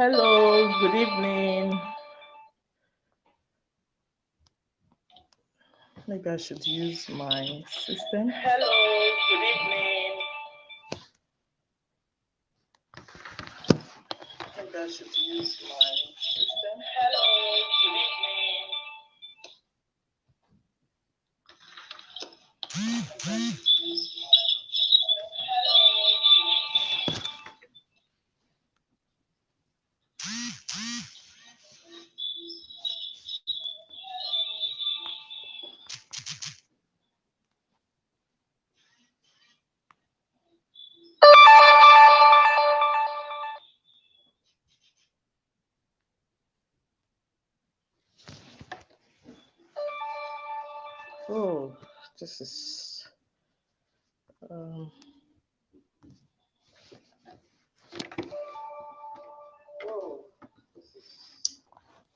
Hello, good evening. Maybe I should use my system. Hello, good evening. Maybe I should use my system. Hello, good evening. Oh, this is um,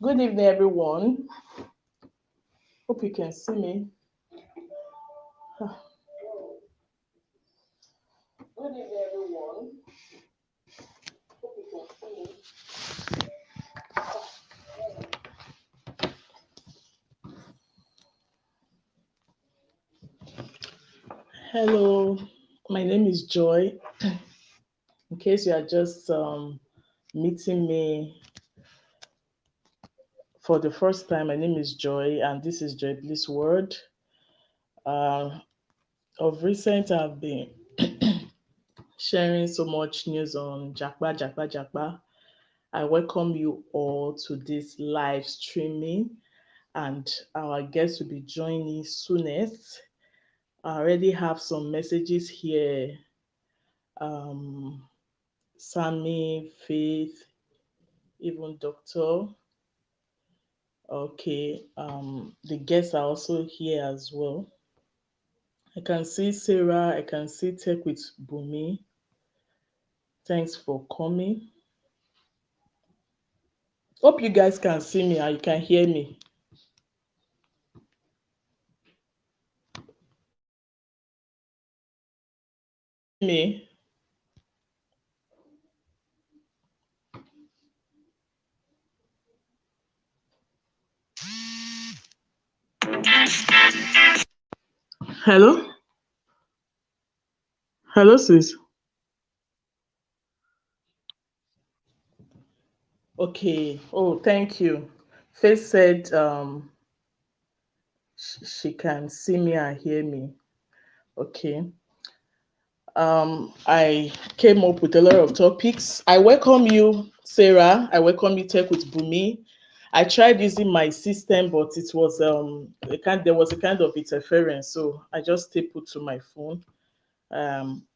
good evening, everyone. Hope you can see me. Good evening, everyone. Hope you can see me. Hello, my name is Joy. In case you are just meeting me for the first time, my name is Joy, and this is Joy Bliss World. Uh, of recent, I've been sharing so much news on Jakpa. I welcome you all to this live streaming, and our guests will be joining soonest. I already have some messages here. Um, Sammy, Faith, even Doctor. Okay, the guests are also here as well. I can see Sarah, I can see Tech with Bumi. Thanks for coming. Hope you guys can see me and you can hear me. Me. Hello? Hello, sis. Okay. Oh, thank you. Faith said she can see me and hear me. Okay. I came up with a lot of topics. I welcome you, Sarah. I welcome you, Tech with Bumi. I tried using my system, but it was there was a kind of interference, so I just stapled to my phone.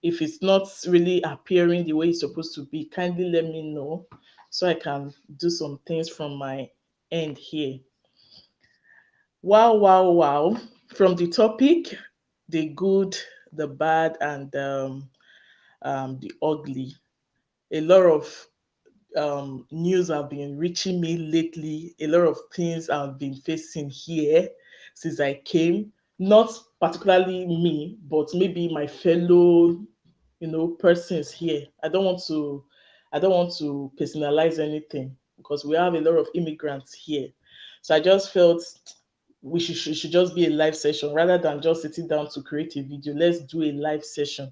If it's not really appearing the way it's supposed to be, kindly let me know so I can do some things from my end here. Wow, wow, wow. From the topic, the good, the bad, and the ugly. A lot of news have been reaching me lately. A lot of things I've been facing here since I came. Not particularly me, but maybe my fellow, persons here. I don't want to personalize anything because we have a lot of immigrants here. So I just felt should just be a live session rather than just sitting down to create a video. Let's do a live session.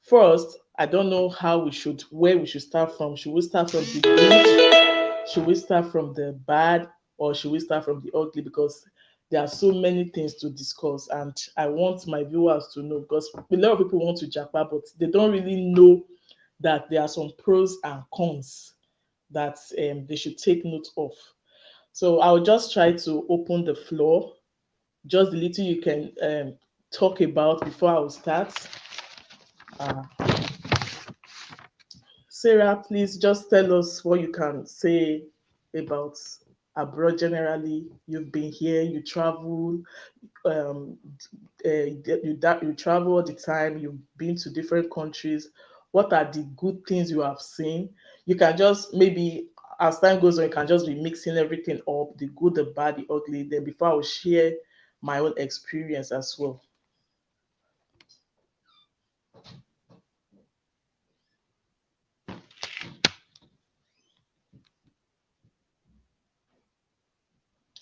First, I don't know where we should start from. Should we start from the good? Should we start from the bad? Or should we start from the ugly? Because there are so many things to discuss, and I want my viewers to know because a lot of people want to japa, but they don't really know that there are some pros and cons that they should take note of. So I'll just try to open the floor, just the little you can talk about before I will start. Uh, Sarah, please just tell us what you can say about abroad generally. You've been here, you travel, um, you travel all the time. You've been to different countries. What are the good things you have seen? You can just maybe as time goes on, you can just be mixing everything up, the good, the bad, the ugly. Then before I will share my own experience as well.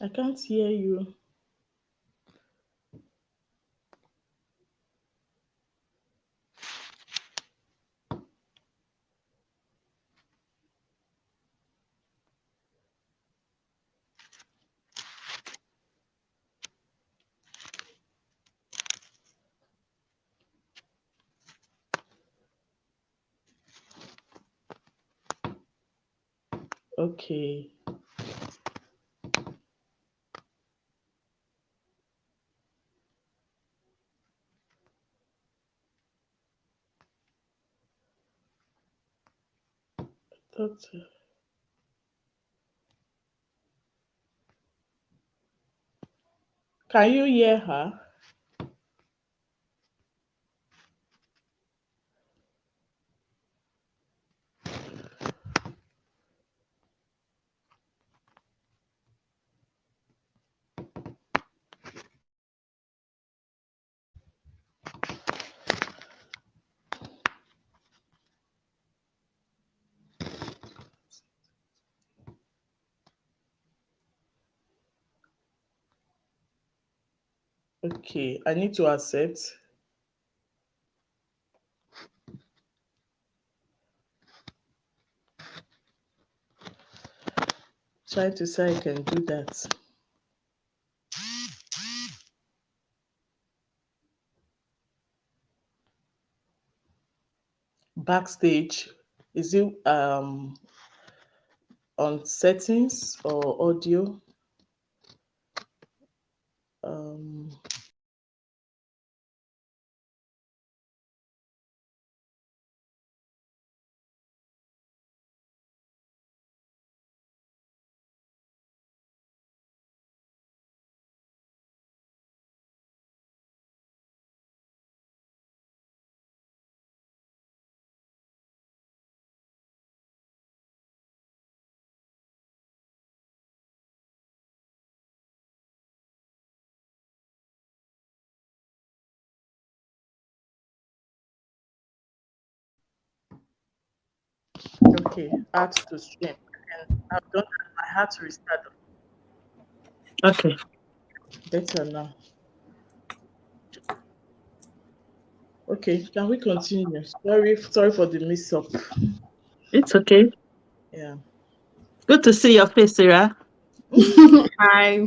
I can't hear you. Okay. Doctor. Can you hear her? Okay, I need to accept. Try to say I can do that. Backstage, is it on settings or audio? Um, okay, add to stream. And I've done that. I had to restart. Okay, better now. Okay, can we continue? Sorry for the mix up. It's okay. Yeah. Good to see your face, Sarah. Hi.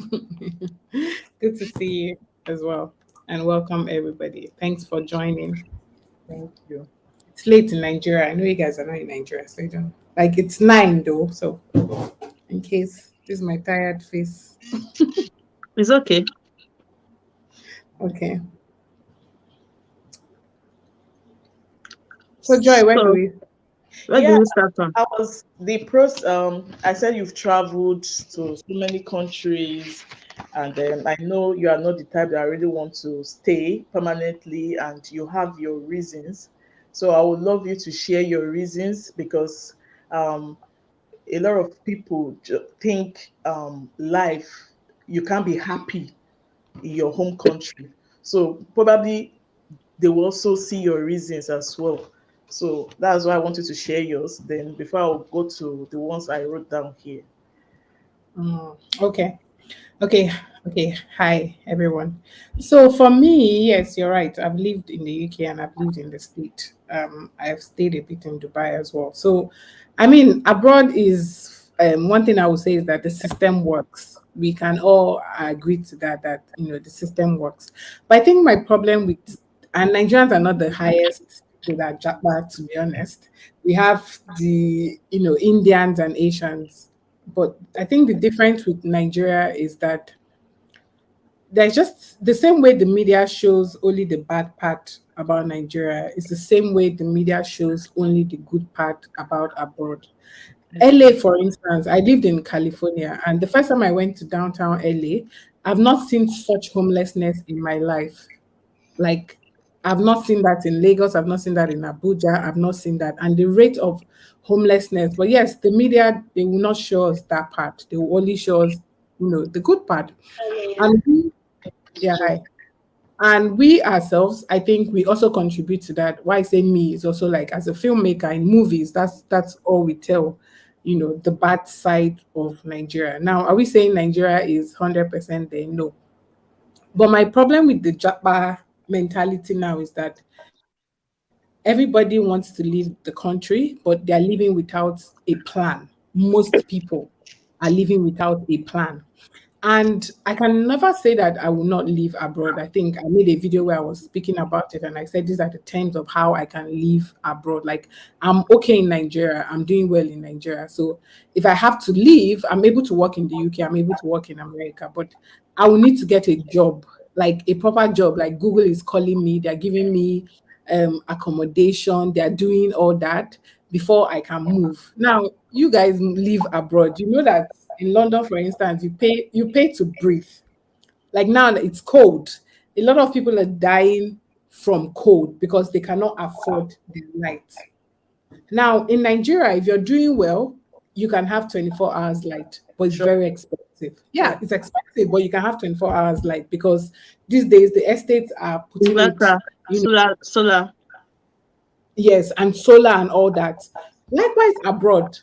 Good to see you as well. And welcome everybody. Thanks for joining. Thank you. It's late in Nigeria. I know you guys are not in Nigeria, so you don't like it's 9 though. So in case this is my tired face. It's okay. Okay. So Joy, where do So, we where do Yeah, we start from? I was the pros. I said you've traveled to so many countries, and I know you are not the type that really want to stay permanently, and you have your reasons. So I would love you to share your reasons because um, a lot of people think life you can't be happy in your home country. So probably they will also see your reasons as well. So that's why I wanted to share yours. Then before I'll go to the ones I wrote down here. Okay. Okay, okay. Hi, everyone. So for me, yes, you're right. I've lived in the UK and I've lived in the state. I've stayed a bit in Dubai as well. So, I mean, abroad is one thing I would say is that the system works. We can all agree to that. That the system works. But I think my problem with and Nigerians are not the highest to that japa, to be honest. We have the Indians and Asians, but I think the difference with Nigeria is that there's just the same way the media shows only the bad part about Nigeria is the same way the media shows only the good part about abroad. LA, Okay. for instance, I lived in California, and the first time I went to downtown LA, I've not seen such homelessness in my life. Like, I've not seen that in Lagos, I've not seen that in Abuja, I've not seen that. And the rate of homelessness, but yes, the media, they will not show us that part. They will only show us, the good part. And yeah, hi. And we ourselves, I think we also contribute to that. Why I say me is also like as a filmmaker in movies, that's all we tell. the bad side of Nigeria. Now, are we saying Nigeria is 100% there? No. But my problem with the Japa mentality now is that everybody wants to leave the country, but they're living without a plan. Most people are living without a plan. And I can never say that I will not live abroad. I think I made a video where I was speaking about it and I said these are the terms of how I can live abroad. Like I'm okay in Nigeria, I'm doing well in Nigeria. So if I have to leave, I'm able to work in the UK, I'm able to work in America, but I will need to get a job, like a proper job. Like Google is calling me, they're giving me accommodation, they're doing all that before I can move. Now, you guys live abroad. You know that in London, for instance, you pay to breathe. Like now it's cold. A lot of people are dying from cold because they cannot afford the light. Now in Nigeria, if you're doing well, you can have 24 hours light, but it's Sure. very expensive. Yeah, it's expensive, but you can have 24 hours light because these days the estates are putting it, Inverter, you know, solar. yes, and solar and all that. Likewise abroad.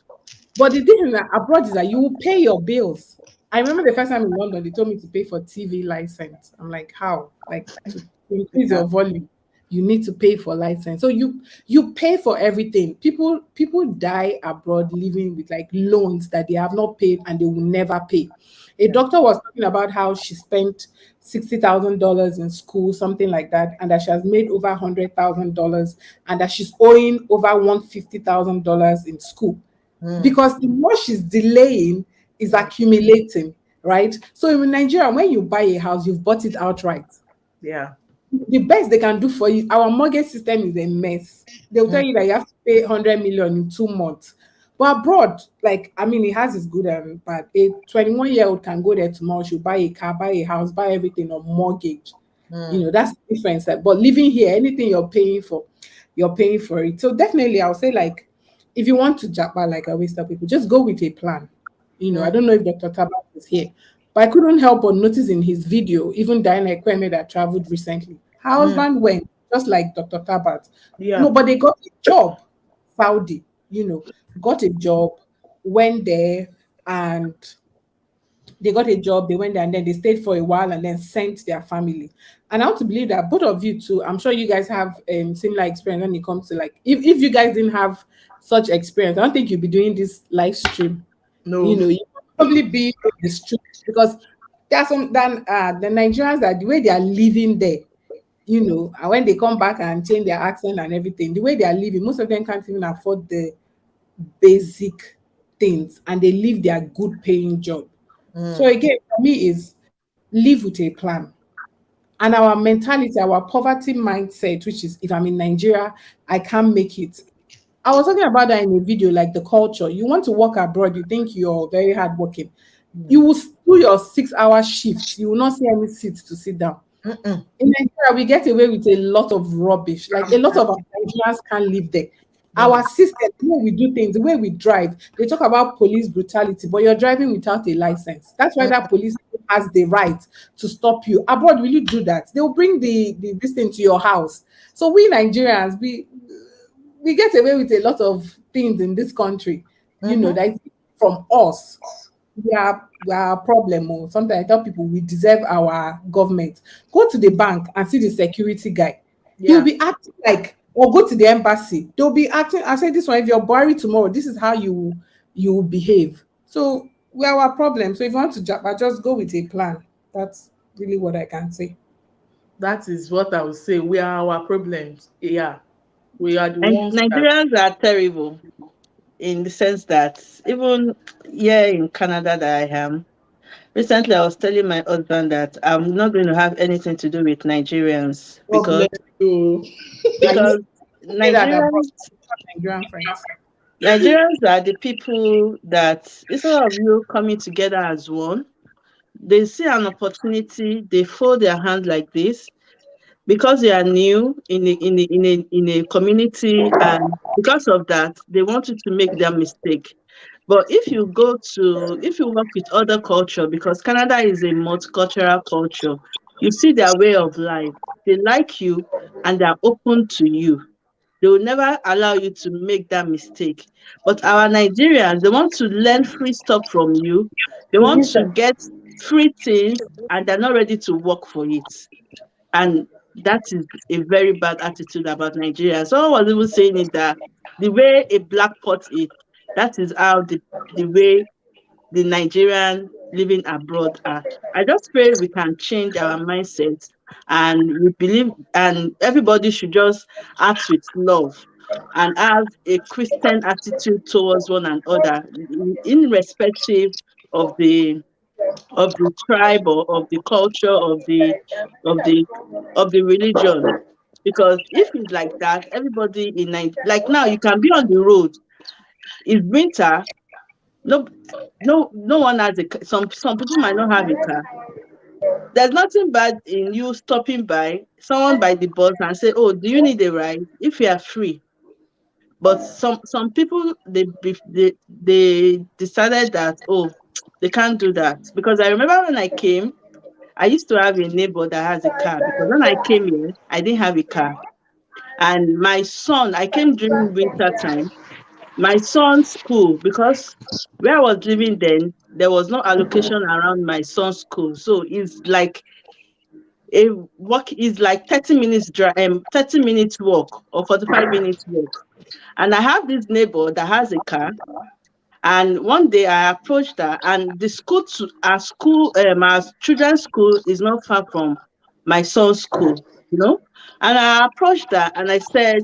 But the thing is that abroad is that you will pay your bills. I remember the first time in London, they told me to pay for TV license. I'm like, how? Like to increase Yeah. your volume, you need to pay for license. So you pay for everything. People die abroad living with like loans that they have not paid and they will never pay. A Yeah. doctor was talking about how she spent $60,000 in school, something like that, and that she has made over $100,000, and that she's owing over $150,000 in school Mm. because the more she's delaying is accumulating, right? So in Nigeria, when you buy a house, you've bought it outright. Yeah. The best they can do for you, our mortgage system is a mess. They'll tell Mm. you that you have to pay 100 million in 2 months. But abroad, like, I mean, it has its good and bad. A 21-year-old can go there tomorrow, she'll buy a car, buy a house, buy everything on mortgage. Mm. That's the difference. But living here, anything you're paying for it. So definitely, I'll say like, if you want to japa, like I always tell people, just go with a plan. I Mm. don't know if Dr. Tabat is here, but I couldn't help but notice in his video, even Dynaekweme that traveled recently, her Mm. husband went just like Dr. Tabat. Yeah. No, but they got a job, Saudi. Got a job, went there, and they got a job, they went there, and then they stayed for a while and then sent their family. And I want to believe that both of you too, I'm sure you guys have similar experience when it comes to like, if you guys didn't have such experience, I don't think you'd be doing this live stream. No. You probably be in the street because there are some then the Nigerians that the way they are living there, and when they come back and change their accent and everything, the way they are living, most of them can't even afford the basic things and they leave their good paying job. So Mm. again, for me is live with a plan. And our mentality, our poverty mindset, which is if I'm in Nigeria, I can't make it. I was talking about that in a video, like the culture. You want to work abroad, you think you're very hardworking. You will do your 6 hour shifts. You will not see any seats to sit down. Mm-mm. In Nigeria, we get away with a lot of rubbish. Like a lot of our Nigerians can't live there. Mm. Our system, the way we do things, the way we drive, they talk about police brutality, but you're driving without a license. That's why that police has the right to stop you. Abroad, will you do that? They'll bring the this thing to your house. So we Nigerians, we get away with a lot of things in this country, Mhm. that is from us. We are a problem. Or sometimes I tell people we deserve our government. Go to the bank and see the security guy. He'll Yeah. be acting like, or go to the embassy. They'll be acting. I say this one. If you're buried tomorrow, this is how you will behave. So we are our problem. So if you want to just go with a plan. That's really what I can say. That is what I would say. We are our problems. Yeah. We are the And ones that. Nigerians are terrible in the sense that even here in Canada that I am, recently I was telling my husband that I'm not going to have anything to do with Nigerians God bless you. I used because to say that about Nigerians Nigerian friends. Nigerians are the people that instead of you coming together as one, they see an opportunity, they fold their hand like this because they are new in a community, and because of that they want you to make their mistake. But if you work with other culture, because Canada is a multicultural culture, you see their way of life, they like you and they're open to you. They will never allow you to make that mistake. But our Nigerians, they want to learn free stuff from you. They want to get free things, and they're not ready to work for it. And that is a very bad attitude about Nigeria. Someone was even saying it that the way a black pot is, that is how the way the Nigerian living abroad are. I just pray we can change our mindset, and we believe, and everybody should just act with love and have a Christian attitude towards one another, irrespective of the tribe, or of the culture, of the of the religion. Because if it's like that, everybody in like now, you can be on the road. It's winter. No, no one has a car. Some people might not have a car. There's nothing bad in you stopping by someone by the bus and say, "Oh, do you need a ride?" If you are free. But some people, they decided that, oh, they can't do that. Because I remember when I came, I used to have a neighbor that has a car, because when I came here, I didn't have a car. And my son, I came during winter time. My son's school, because where I was living then, there was no allocation around my son's school. So it's like a walk is like 30 minutes drive, 30 minutes walk, or 45 minutes walk. And I have this neighbor that has a car. And one day I approached her, and the school to our children's school is not far from my son's school, you know. And I approached her and I said,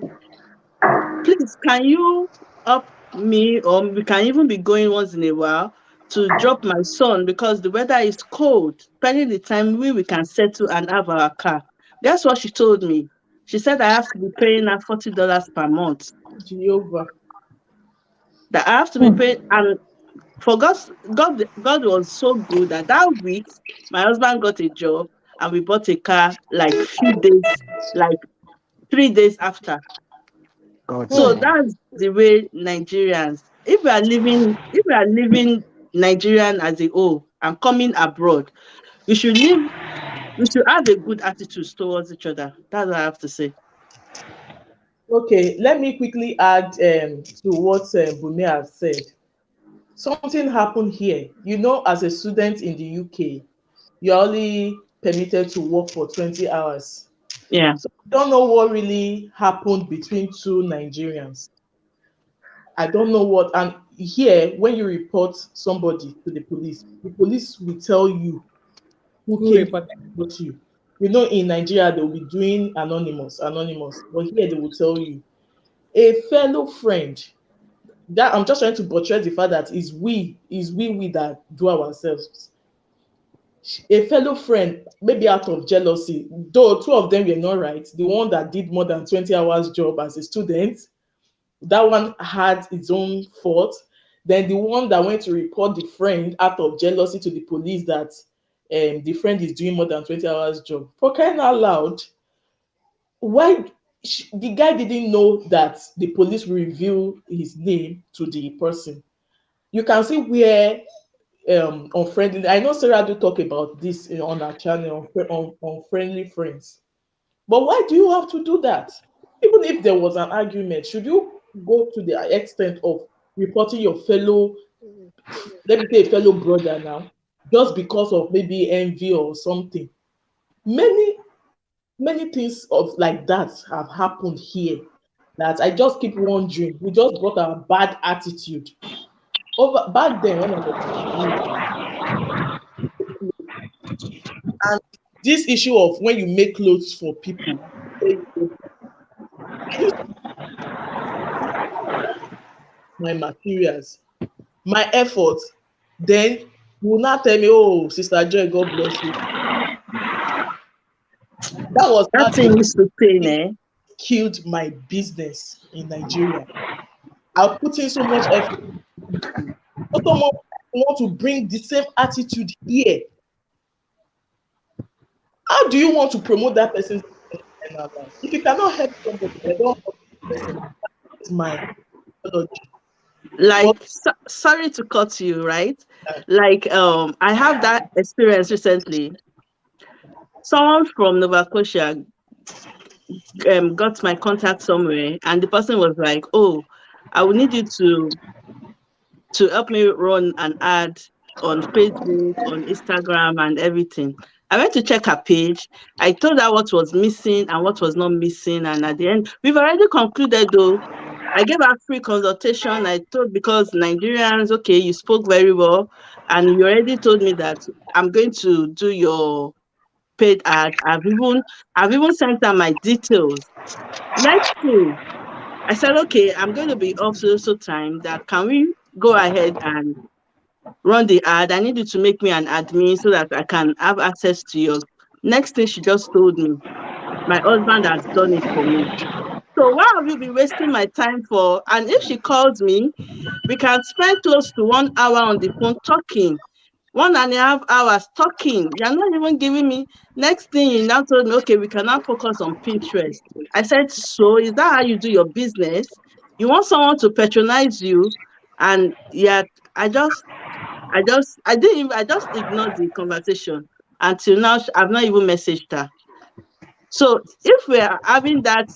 "Please, can you up me, or we can even be going once in a while to drop my son, because the weather is cold. Pending the time we can settle and have our car." Guess what she told me? She said I have to be paying her $40 per month. Jehovah. That I have to be paying, and for God was so good that that week my husband got a job, and we bought a car like few days, like 3 days after. God's So hand. that's the way Nigerians. If we are living Nigerian as a whole and coming abroad, we should live. We should have a good attitude towards each other. That's what I have to say. Okay, let me quickly add to what Bunmi has said. Something happened here. You know, as a student in the UK, you're only permitted to work for 20 hours. Yeah. So I don't know what really happened between two Nigerians. I don't know what. And here, when you report somebody to the police will tell you who Who came to reported? report you. You know, in Nigeria, they'll be doing anonymous. But here, they will tell you a fellow friend. That I'm just trying to buttress the fact that is we that do ourselves. A fellow friend, maybe out of jealousy, though two of them were not right. The one that did more than 20 hours job as a student, that one had its own fault. Then the one that went to report the friend out of jealousy to the police that the friend is doing more than 20 hours job. For crying out loud, why the guy didn't know that the police will reveal his name to the person. You can see where unfriendly. I know Sarah do talk about this on her channel on friendly friends. But why do you have to do that? Even if there was an argument, should you go to the extent of reporting your fellow, let me say a fellow brother now, just because of maybe envy or something? Many, many things of like that have happened here that I just keep wondering. We just brought our bad attitude. Over back then when I was and this issue of when you make clothes for people, I use my materials, my effort, then you will not tell me, oh, Sister Joy, God bless you. That was That how thing used to pain, it eh? killed my business in Nigeria. I put in so much effort. But someone want to bring the same attitude here. How do you want to promote that person's life? If you cannot help somebody, I don't help the person. It's my apology. But Like, sorry to cut you, right? Like, I have that experience recently. Someone from Nova Scotia got my contact somewhere, and the person was like, "Oh, I will need you to help me run an ad on Facebook, on Instagram, and everything." I went to check her page. I told her what was missing and what was not missing, and at the end, we've already concluded though. I gave her free consultation. I told, because Nigerians, okay, you spoke very well, and you already told me that I'm going to do your paid ad. I've even sent her my details. Next thing, I said, okay, I'm going to be off so time. That can we go ahead and run the ad? I need you to make me an admin so that I can have access to your. Next thing she just told me, my husband has done it for me. So why have you been wasting my time for? And if she calls me, we can spend close to 1 hour on the phone talking. 1.5 hours talking. You're not even giving me. Next thing you now told me, okay, we can now focus on Pinterest. I said, so is that how you do your business? You want someone to patronize you? And yet I just ignored the conversation until now. I've not even messaged her. So if we are having that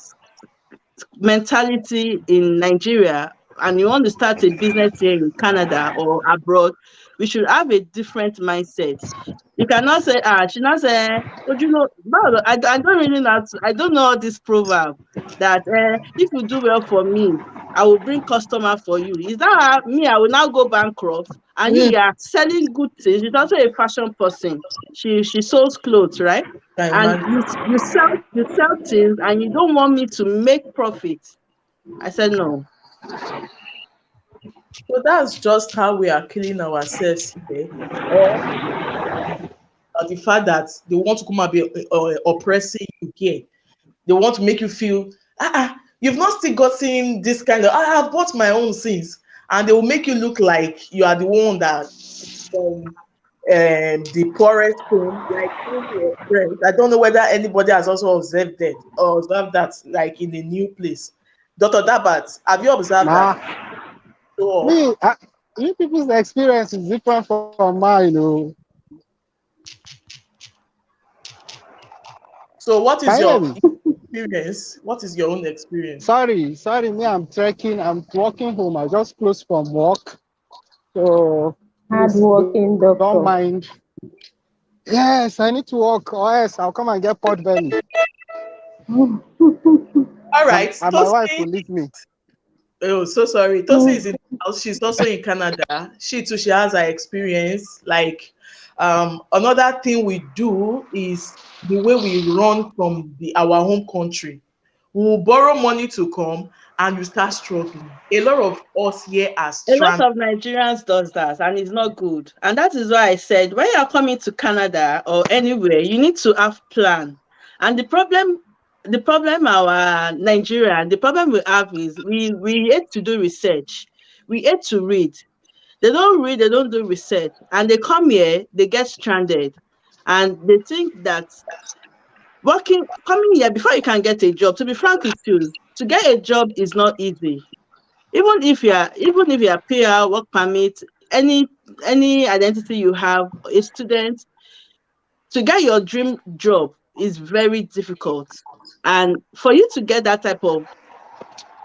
mentality in Nigeria and you want to start a business here in Canada or abroad, we should have a different mindset. You cannot say, she not say, but you know, no, I don't really know, I don't know this proverb that if you do well for me, I will bring customer for you. Is that me? I will now go bankrupt. And you are selling good things. She's also a fashion person. She sells clothes, right? Can And imagine. you sell things and you don't want me to make profit. I said no. So that's just how we are killing ourselves here. Or the fact that they want to come and be oppressing you here. They want to make you feel, you've not still gotten this kind of, I've bought my own things. And they will make you look like you are the one that from the poorest home, like your friends. I don't know whether anybody has also observed that or observed that, like in a new place. Dr. Dabat, have you observed that? Nah, So, me, you people's experience is different from mine. so what Can is you hear your me? experience? What is your own experience? Sorry, me, I'm trekking. I'm walking home. I just closed from work. So please Hardworking don't doctor. mind. Yes, I need to walk, or else I'll come and get pot belly. All And, right, and my wife Tosi. will leave me. Oh, so sorry. Tosi is in the house. She's also in Canada. She too, she has her experience. Like, another thing we do is the way we run from our home country. We will borrow money to come, and you start struggling. A lot of us here are A lot stranded. of Nigerians does that, and it's not good. And that is why I said when you're coming to Canada or anywhere, you need to have plan. And the problem our Nigeria, the problem we have is we hate to do research. We hate to read. They don't read, they don't do research. And they come here, they get stranded. And they think that coming here before you can get a job, to be frank with you, to get a job is not easy. Even if you are PR, work permit, any any identity you have, a student, to get your dream job is very difficult. And for you to get that type of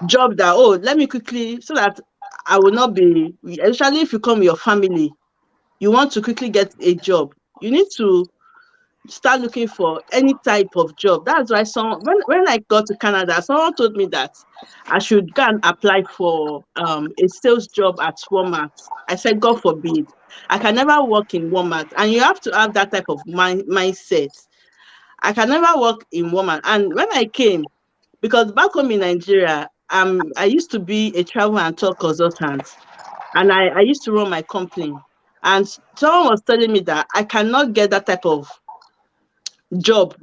job that, oh, let me quickly, so that I will not be, especially if you come with your family, you want to quickly get a job, you need to start looking for any type of job. That's why when I got to Canada, someone told me that I should go and apply for a sales job at Walmart. I said, God forbid. I can never work in Walmart. And you have to have that type of mindset. I can never work in Walmart. And when I came, because back home in Nigeria, I used to be a travel and tour consultant. And I used to run my company. And someone was telling me that I cannot get job,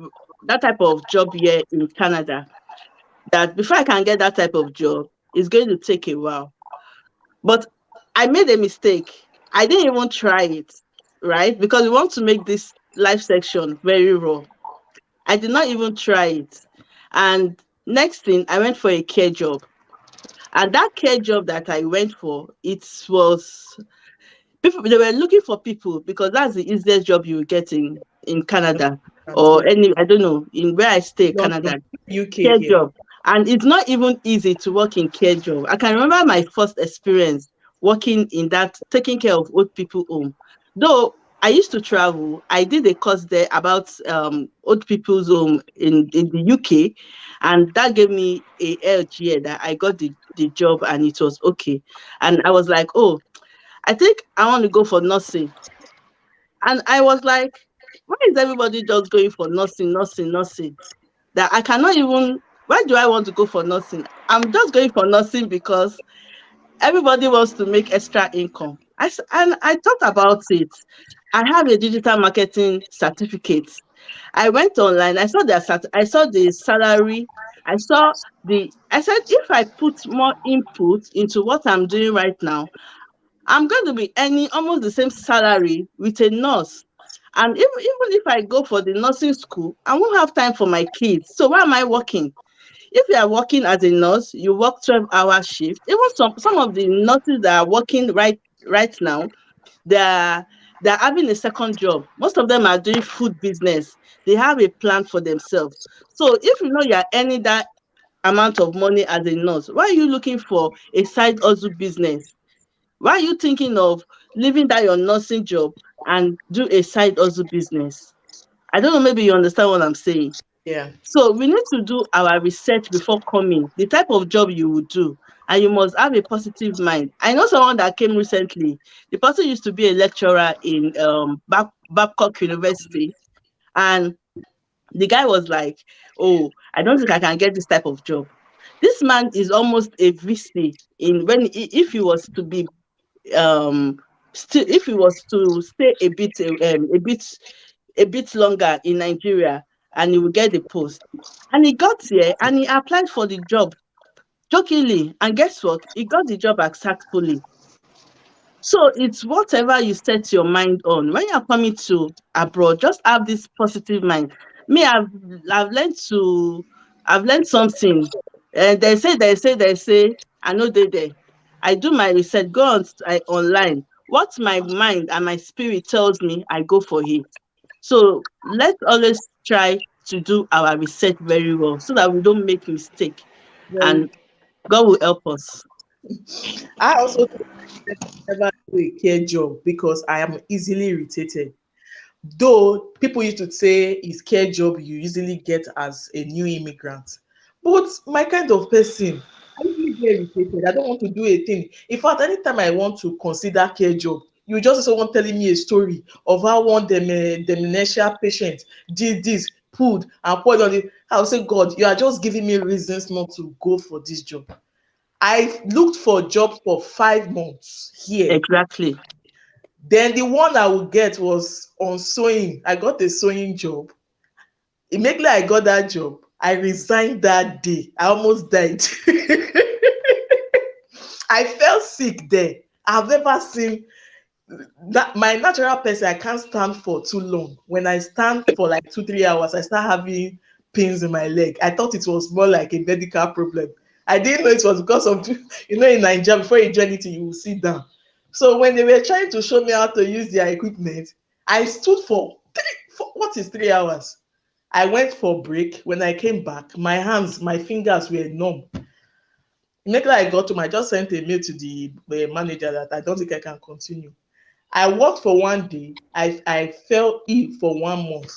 that type of job here in Canada, that before I can get that type of job, it's going to take a while. But I made a mistake. I didn't even try it, right? Because we want to make this live section very raw. I did not even try it. And next thing, I went for a care job. And that care job that I went for, it was people, they were looking for people because that's the easiest job you will get in Canada. or any, I don't know, in where I stay, London, Canada, UK care here. job. And it's not even easy to work in care job. I can remember my first experience working in that, taking care of old people home. Though I used to travel, I did a course there about old people's home in the UK, and that gave me a edge here that I got the job and it was okay. And I was like, oh, I think I want to go for nursing. And I was like, why is everybody just going for nursing, nursing, nursing? That I cannot even, why do I want to go for nursing? I'm just going for nursing because everybody wants to make extra income. And I thought about it. I have a digital marketing certificate. I went online, I saw the salary, I said if I put more input into what I'm doing right now, I'm going to be earning almost the same salary with a nurse. And even if I go for the nursing school, I won't have time for my kids. So why am I working? If you are working as a nurse, you work 12-hour shift. Even some of the nurses that are working right now, they're they're having a second job. Most of them are doing food business. They have a plan for themselves. So if you know you are earning that amount of money as a nurse, why are you looking for a side hustle business? Why are you thinking of leaving that your nursing job and do a side hustle business? I don't know, maybe you understand what I'm saying. Yeah. So we need to do our research before coming, the type of job you would do, and you must have a positive mind. I know someone that came recently. The person used to be a lecturer in Babcock University, and the guy was like, "Oh, I don't think I can get this type of job." This man is almost a VC in if he was to be still if he was to stay a bit longer in Nigeria, and he will get the post. And he got here and he applied for the job jokingly. And guess what? He got the job successfully. So it's whatever you set your mind on. When you're coming to abroad, just have this positive mind. Me, I've learned to I've learned something. And they say, I know they there. I do my research, go online. What my mind and my spirit tells me, I go for it. So let's always try to do our research very well so that we don't make mistake, Very. and God will help us. I also never do a care job because I am easily irritated. Though people used to say it's care job you usually get as a new immigrant. But my kind of person, I usually get irritated. I don't want to do a thing. In fact, anytime I want to consider care job, you just see someone telling me a story of how one dementia patient did this, pulled and poured on it. I'll say, God, you are just giving me reasons not to go for this job. I looked for a job for 5 months here. Exactly. Then the one I would get was on sewing. I got a sewing job. Immediately I got that job, I resigned that day. I almost died. I felt sick there. I've never seen that. My natural person, I can't stand for too long. When I stand for like 2 3 hours, I start having pains in my leg. I thought it was more like a medical problem. I didn't know it was because of in Nigeria, before you do anything, you will sit down. So when they were trying to show me how to use their equipment, I stood for what is 3 hours? I went for break. When I came back, my hands, my fingers were numb. Immediately I got home, I just sent a mail to the manager that I don't think I can continue. I worked for one day. I fell ill for 1 month.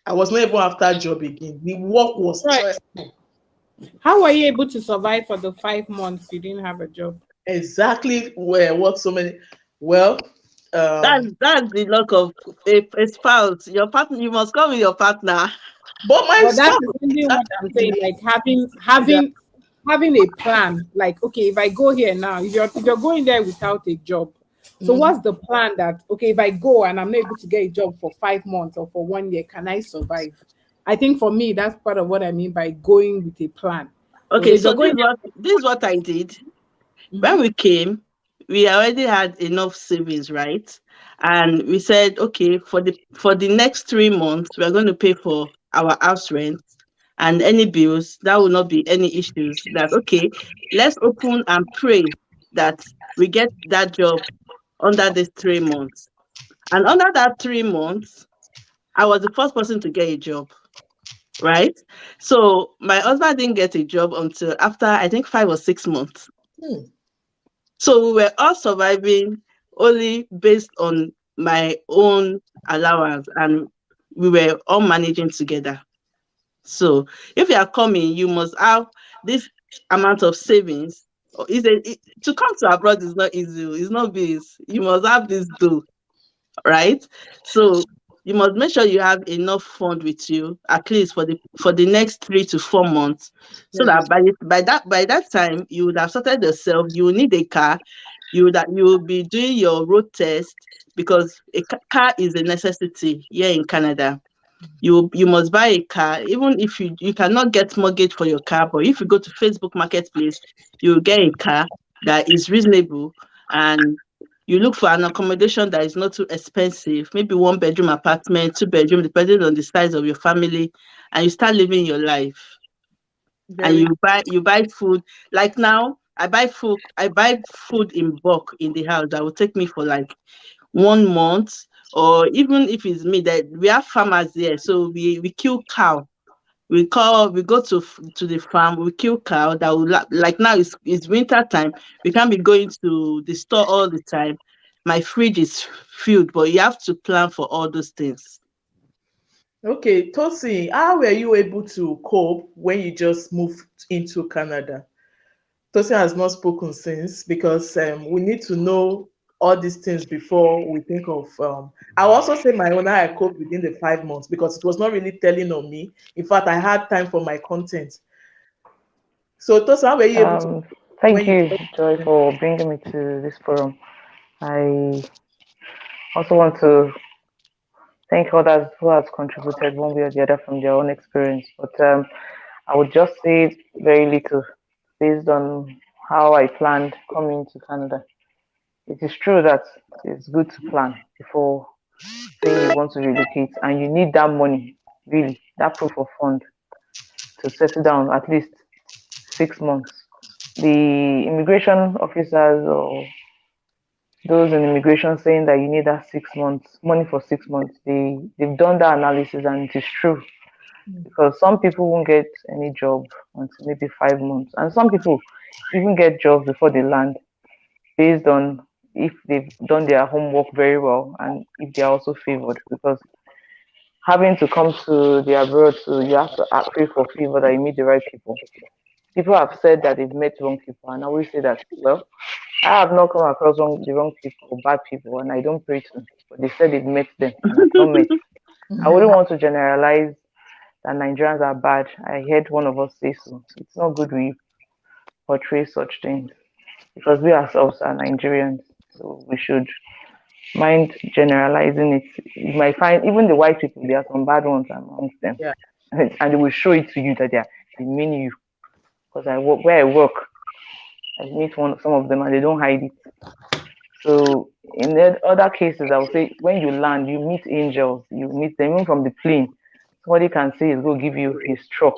I was not even after a job again. The work was Right. stressful. How were you able to survive for the 5 months you didn't have a job? Exactly where what so many. Well, That's the luck of a spouse. Your partner, you must come with your partner. but my But that spouse is is really what I'm saying, actually like having that. having having a plan. Like, okay, if I go here now, if you're going there without a job, so Mhm. what's the plan that, okay, if I go and I'm not able to get a job for 5 months or for 1 year, can I survive? I think for me, that's part of what I mean by going with a plan. So Okay, if you're so going this is what I did. When Mhm. we came, we already had enough savings, right? And we said, okay, for the next 3 months, we're going to pay for our house rent and any bills. That will not be any issues. That okay, let's open and pray that we get that job under these 3 months. And under that 3 months, I was the first person to get a job, right? So my husband didn't get a job until after, I think, 5 or 6 months. Hmm. So we were all surviving only based on my own allowance, and we were all managing together. So if you are coming, you must have this amount of savings. To come to abroad is not easy. It's not biz. You must have this dough, right? So you must make sure you have enough fund with you, at least for the next 3 to 4 months, so Yeah. that by that time you would have sorted yourself. You will need a car. You will be doing your road test, because a car is a necessity here in Canada. You must buy a car, even if you cannot get mortgage for your car, but if you go to Facebook Marketplace, you will get a car that is reasonable, and you look for an accommodation that is not too expensive, maybe 1 bedroom apartment, 2 bedroom, depending on the size of your family, and you start living your life. And Very. you buy food. Like now, I buy food in bulk in the house that will take me for like 1 month. Or even if it's me, that we have farmers there, so we kill cow. We go to the farm, we kill cow that will like now it's winter time. We can't be going to the store all the time. My fridge is filled, but you have to plan for all those things. Okay, Tosi, how were you able to cope when you just moved into Canada? Tosi has not spoken since, because we need to know all these things before we think of. I'll also say my own, how I coped within the 5 months, because it was not really telling on me. In fact, I had time for my content. So, Tosi, how were you able to Um, when Thank you you, just Joy, for bringing me to this forum. I also want to thank others who has contributed one way or the other from their own experience. But I would just say very little based on how I planned coming to Canada. It is true that it's good to plan before saying you want to relocate, and you need that money, really, that proof of fund to settle down at least 6 months. The immigration officers or those in immigration saying that you need that 6 months money for 6 months, they've done that analysis and it is true, because some people won't get any job until maybe 5 months, and some people even get jobs before they land based on if they've done their homework very well and if they are also favored, because having to come to the abroad, so you have to pray for favor that you meet the right people. People have said that they've met wrong people, and I always say that, well, I have not come across the wrong people or bad people, and I don't pray to. But they said they've met them, and I've not met. I wouldn't want to generalize that Nigerians are bad. I heard one of us say so. It's not good we portray such things, because we ourselves are Nigerians, so we should mind generalizing it. You might find even the white people, there are some bad ones amongst them, yeah. and they will show it to you that they mean you. Because I work where I work, I meet some of them, and they don't hide it. So in the other cases, I would say when you land, you meet angels, you meet them even from the plane. Somebody can say he's going to give you his truck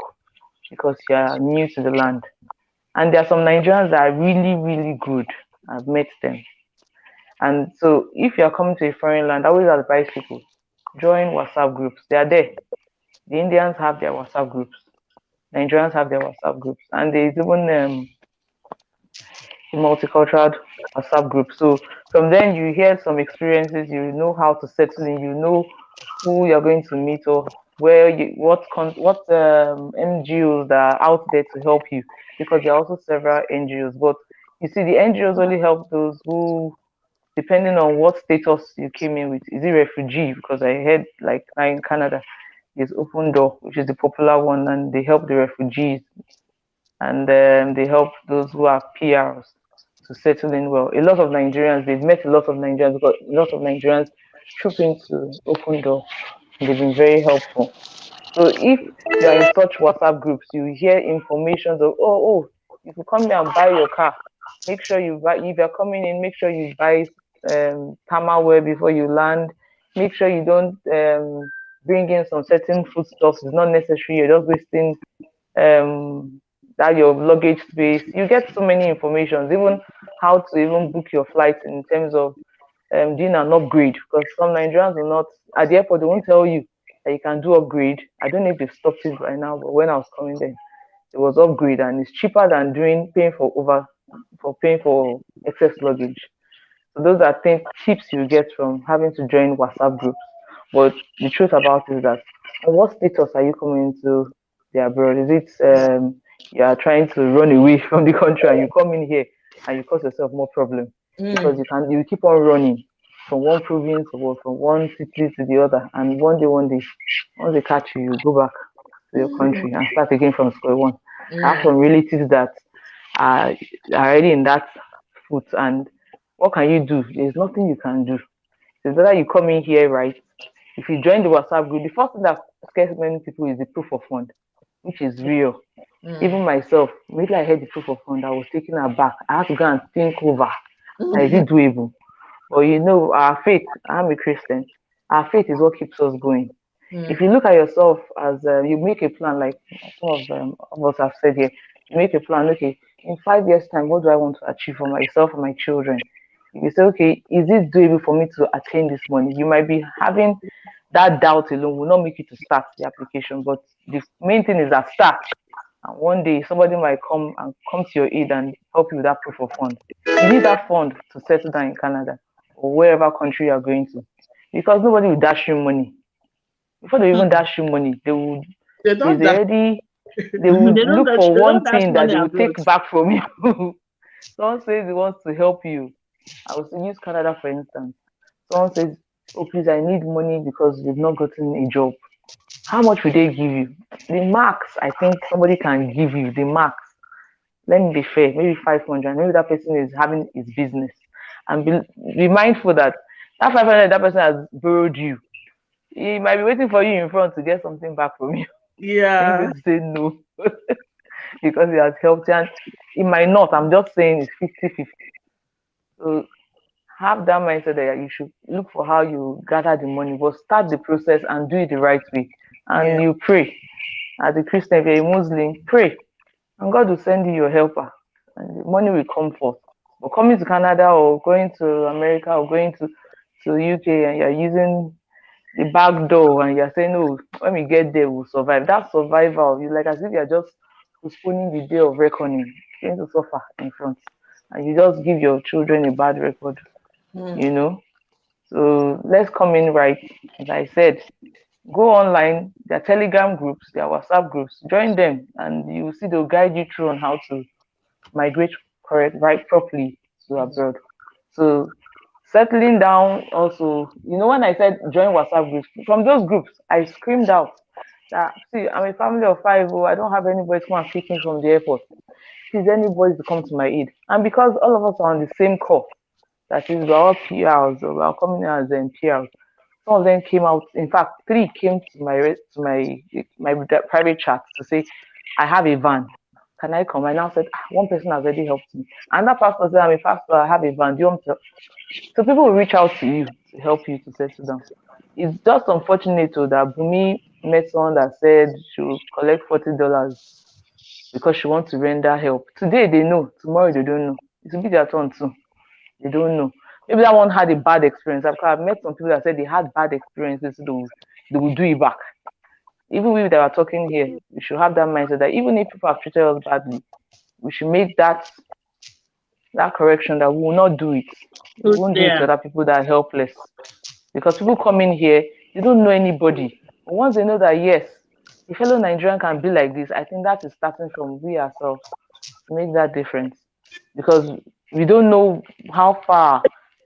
because you are new to the land. And there are some Nigerians that are really, really good. I've met them. And so if you are coming to a foreign land, I always advise people, join WhatsApp groups. They are there. The Indians have their WhatsApp groups. Nigerians have their WhatsApp groups. And there's even a multicultural WhatsApp group. So from then you hear some experiences, you know how to settle in, you know who you're going to meet, or where you what NGOs that are out there to help you, because there are also several NGOs. But you see, the NGOs only help those who, depending on what status you came in with, is it refugee? Because I heard like now in Canada, there's Open Door, which is the popular one, and they help the refugees, and they help those who are PRs to settle in well. A lot of Nigerians, they've met a lot of Nigerians, because a lot of Nigerians troop into Open Door. They've been very helpful. So if you are in such WhatsApp groups, you hear information of, you can come here and buy your car. Make sure you buy, if you're coming in, make sure you buy Tamaware before you land. Make sure you don't bring in some certain foodstuffs. It's not necessary. You're just wasting um, that your luggage space. You get so many informations, even how to even book your flights in terms of doing an upgrade, because some Nigerians will not, at the airport they won't tell you that you can do upgrade. I don't know if they've stopped it right now, but when I was coming there, it was upgrade, and it's cheaper than paying for excess luggage. So those are things tips you get from having to join WhatsApp groups. But the truth about it is that, on what status are you coming into the abroad? Is it you are trying to run away from the country and you come in here and you cause yourself more problem because you keep on running from one province or from one city to the other, and one day, once they catch you, you go back to your country and start again from square one. I have some relatives that are already in that foot, and what can you do? There's nothing you can do. It's better you come in here, right? If you join the WhatsApp group, the first thing that scares many people is the proof of fund, which is real. Even myself, maybe I heard the proof of fund, I was taken aback. I had to go and think over, is it doable? But our faith, I'm a Christian, our faith is what keeps us going. If you look at yourself as you make a plan, like some of us have said here, you make a plan, okay, in 5 years' time, what do I want to achieve for myself and my children? If you say, okay, is it doable for me to attain this money? You might be having that doubt alone will not make you to start the application, but the main thing is that start. And one day somebody might come to your aid and help you with that proof of fund. You need that fund to settle down in Canada or wherever country you are going to, because nobody will dash you money. Before they even dash you money, they will They don't dash. they will They don't look dash, for they one don't dash thing that money they will abroad. take back from you. Someone says he wants to help you. I was to use Canada for instance. Someone says, oh please, I need money because you've not gotten a job. How much will they give you? The max I think somebody can give you, the max, let me be fair, maybe 500. Maybe that person is having his business. And be mindful that 500 that person has borrowed you, he might be waiting for you in front to get something back from you. You're Yeah. going to say no because he has helped you. And it might not. I'm just saying it's 50-50. So have that mindset that you should look for how you gather the money, but start the process and do it the right way. And you pray. As a Christian, if you're a Muslim, pray. And God will send you your helper. And the money will come forth. But coming to Canada or going to America or going to UK and you're using the back door and you're saying, oh, when we get there, we'll survive. That survival, you like as if you're just postponing the day of reckoning, going to suffer in front. And you just give your children a bad record, So let's come in right. As I said, go online, there are Telegram groups, there are WhatsApp groups, join them, and you will see they'll guide you through on how to migrate properly to abroad. So settling down also, when I said join WhatsApp groups, from those groups, I screamed out that, see, I'm a family of 5, I don't have anybody to come and pick me from the airport. Please, anybody to come to my aid. And because all of us are on the same call, that is, we're all PRs, or we're coming as PRs, some of them came out. In fact, 3 came to my private chat to say, I have a van. Can I come? I now said, one person has already helped me. And that pastor said, I'm a pastor, I have a van. Do you want to? So people will reach out to you to help you to settle down. It's just unfortunate that Bumi met someone that said she will collect $40 because she wants to render help. Today they know, tomorrow they don't know. It will be their turn too. They don't know. Maybe that one had a bad experience. I've met some people that said they had bad experiences, so they will do it back. Even we that are talking here, we should have that mindset that even if people have treated us badly, we should make that correction that we will not do it. We won't do it to other people that are helpless. Because people come in here, they don't know anybody. But once they know that, yes, a fellow Nigerian can be like this, I think that is starting from we ourselves to make that difference. Because we don't know how far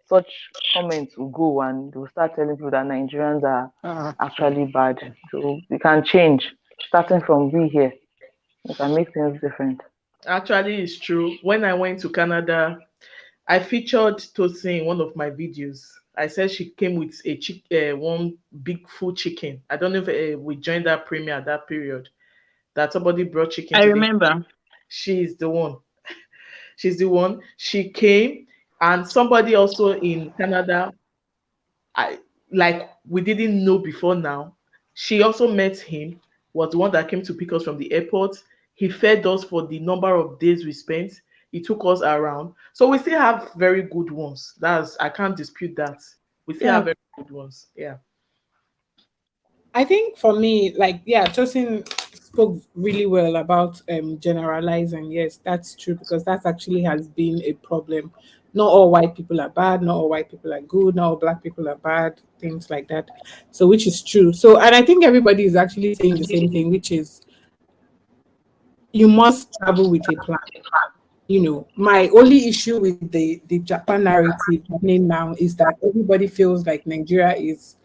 such comments will go, and they'll start telling people that Nigerians are actually bad. So we can change, starting from we here. We can make things different. Actually, it's true. When I went to Canada, I featured Tosin in one of my videos. I said she came with one big full chicken. I don't know if we joined that premiere at that period. That somebody brought chicken I to remember. She's the one. She's the one. She came, and somebody also in Canada, we didn't know before now. She also met him, was the one that came to pick us from the airport. He fed us for the number of days we spent. He took us around. So we still have very good ones. I can't dispute that. We still have very good ones. Yeah. I think for me, like, yeah, Chosin spoke really well about generalizing. Yes, that's true, because that actually has been a problem. Not all white people are bad, not all white people are good, not all black people are bad, things like that. So, which is true. So, and I think everybody is actually saying the same thing, which is you must travel with a plan. My only issue with the Japan narrative happening now is that everybody feels like Nigeria is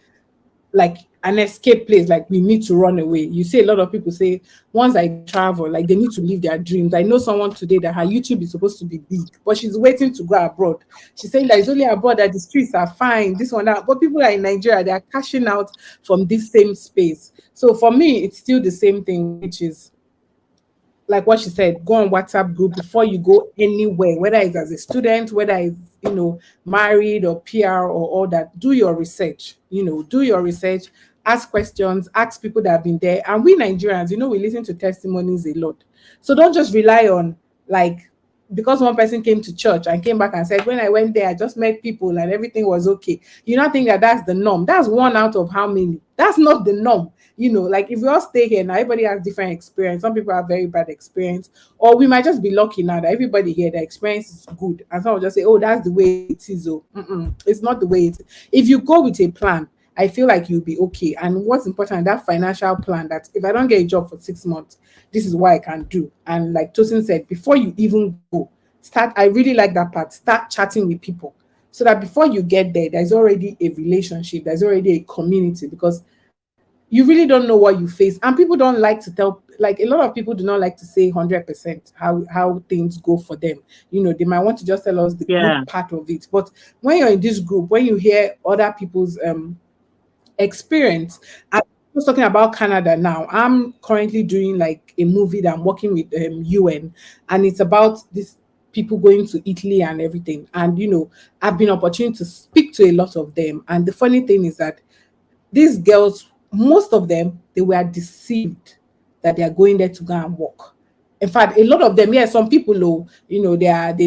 like an escape place, like we need to run away. You see a lot of people say once I travel, like they need to live their dreams. I know someone today that her YouTube is supposed to be big, but she's waiting to go abroad. She's saying that it's only abroad that the streets are fine, this one, that. But people are in Nigeria, they are cashing out from this same space. So for me, it's still the same thing, which is like what she said, go on WhatsApp group before you go anywhere, whether it's as a student, whether it's, married or PR or all that. Do your research, do your research, ask questions, ask people that have been there. And we Nigerians, we listen to testimonies a lot. So don't just rely on, like, because one person came to church and came back and said, when I went there, I just met people and everything was okay. You not think that that's the norm. That's one out of how many. That's not the norm. Like if we all stay here now, everybody has different experience. Some people have very bad experience, or we might just be lucky now that everybody here, the experience is good. And some will just say, oh, that's the way it is. Oh, it's not the way it is. If you go with a plan, I feel like you'll be okay. And what's important, that financial plan, that if I don't get a job for 6 months, this is what I can do. And like Tosin said, before you even go, I really like that part, start chatting with people. So that before you get there, there's already a relationship, there's already a community, because you really don't know what you face. And people don't like to tell, like a lot of people do not like to say 100% how things go for them. They might want to just tell us the Yeah. good part of it. But when you're in this group, when you hear other people's experience. I'm just talking about Canada now. I'm currently doing like a movie that I'm working with UN, and it's about this people going to Italy and everything. And I've been opportunity to speak to a lot of them. And the funny thing is that these girls, most of them, they were deceived that they are going there to go and work. In fact, a lot of them, yeah, some people, they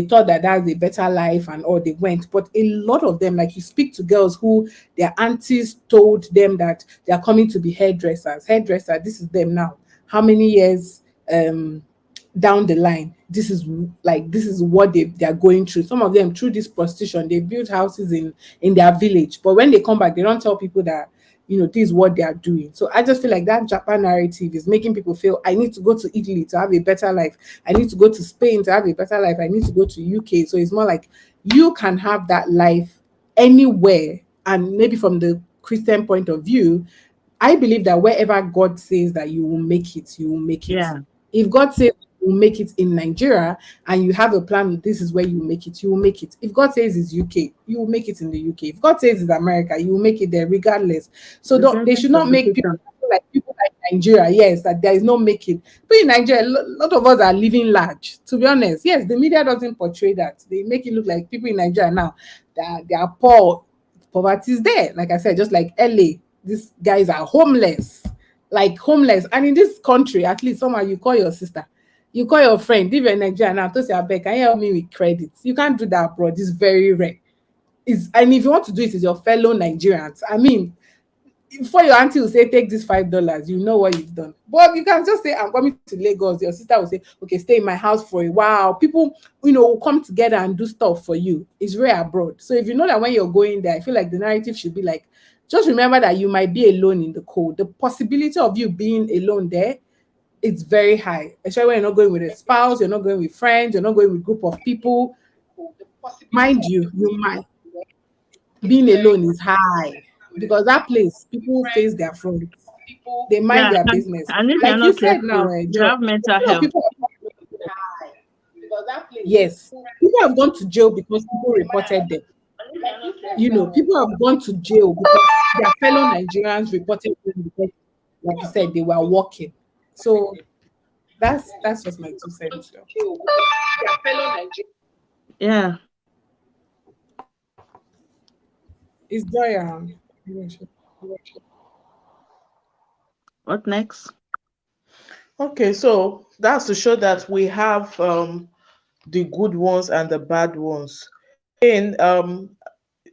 thought that that's a better life and all, they went. But a lot of them, like you speak to girls who their aunties told them that they are coming to be hairdressers. Hairdresser, this is them now. How many years down the line? This is what they are going through. Some of them through this prostitution, they build houses in their village. But when they come back, they don't tell people that this is what they are doing. So I just feel like that Japan narrative is making people feel I need to go to Italy to have a better life. I need to go to Spain to have a better life. I need to go to UK. So it's more like you can have that life anywhere. And maybe from the Christian point of view, I believe that wherever God says that you will make it, you will make it. Yeah. If God says you will make it in Nigeria and you have a plan, this is where you will make it, you will make it. If God says it's UK, you will make it in the UK. If God says it's America, you will make it there regardless. So they should not make people like Nigeria, yes, that there is no making. But in Nigeria, a lot of us are living large, to be honest. Yes, the media doesn't portray that. They make it look like people in Nigeria now, that they are poor. Poverty is there. Like I said, just like LA, these guys are homeless. Like homeless. And in this country, at least somehow you call your sister, you call your friend, if you're in Nigeria now, to say, I beg, can you help me with credits? You can't do that abroad. It's very rare. And if you want to do it with your fellow Nigerians, I mean, before your auntie will say, take this $5, you know what you've done. But you can just say, I'm coming to Lagos. Your sister will say, okay, stay in my house for a while. People, will come together and do stuff for you. It's rare abroad. So if you know that when you're going there, I feel like the narrative should be like, just remember that you might be alone in the cold. The possibility of you being alone there, it's very high. Especially when you're not going with a spouse, you're not going with friends, you're not going with a group of people. Mind you, being alone is high. Because that place, people face their friends. They mind their business. And if like you're you not said careful, now, you have mental health. Yes. People have gone to jail because people reported them. People have gone to jail because their fellow Nigerians reported them because, like you said, they were working. So that's just my 2 cents. Yeah. It's Joy. What next? Okay, so that's to show that we have the good ones and the bad ones in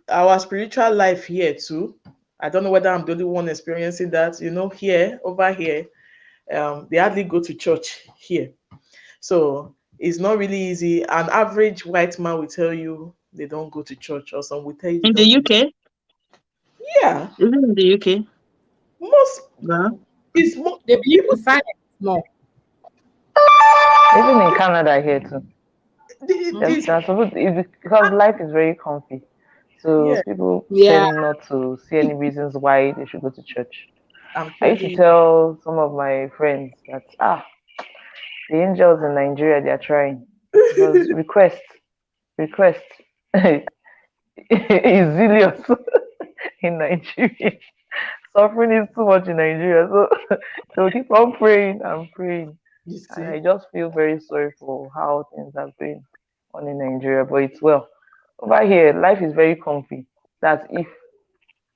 our spiritual life here too. I don't know whether I'm the only one experiencing that. Here, over here, they hardly go to church here. So it's not really easy. An average white man will tell you they don't go to church, or some will tell you they In the don't believe. UK? Yeah, Is it in the UK? most No. it's more They believe people. in silence more. Even in Canada here too. It's Because life is very comfy. So yeah. people Yeah. tend not to see any reasons why they should go to church. I'm I used to telling you. tell some of my friends that the angels in Nigeria they are trying because request is zealous in Nigeria. Suffering is too much in Nigeria, so they'll keep on praying and praying. You And see, I just feel very sorry for how things are going on in Nigeria, but it's well. Over here, life is very comfy. That's if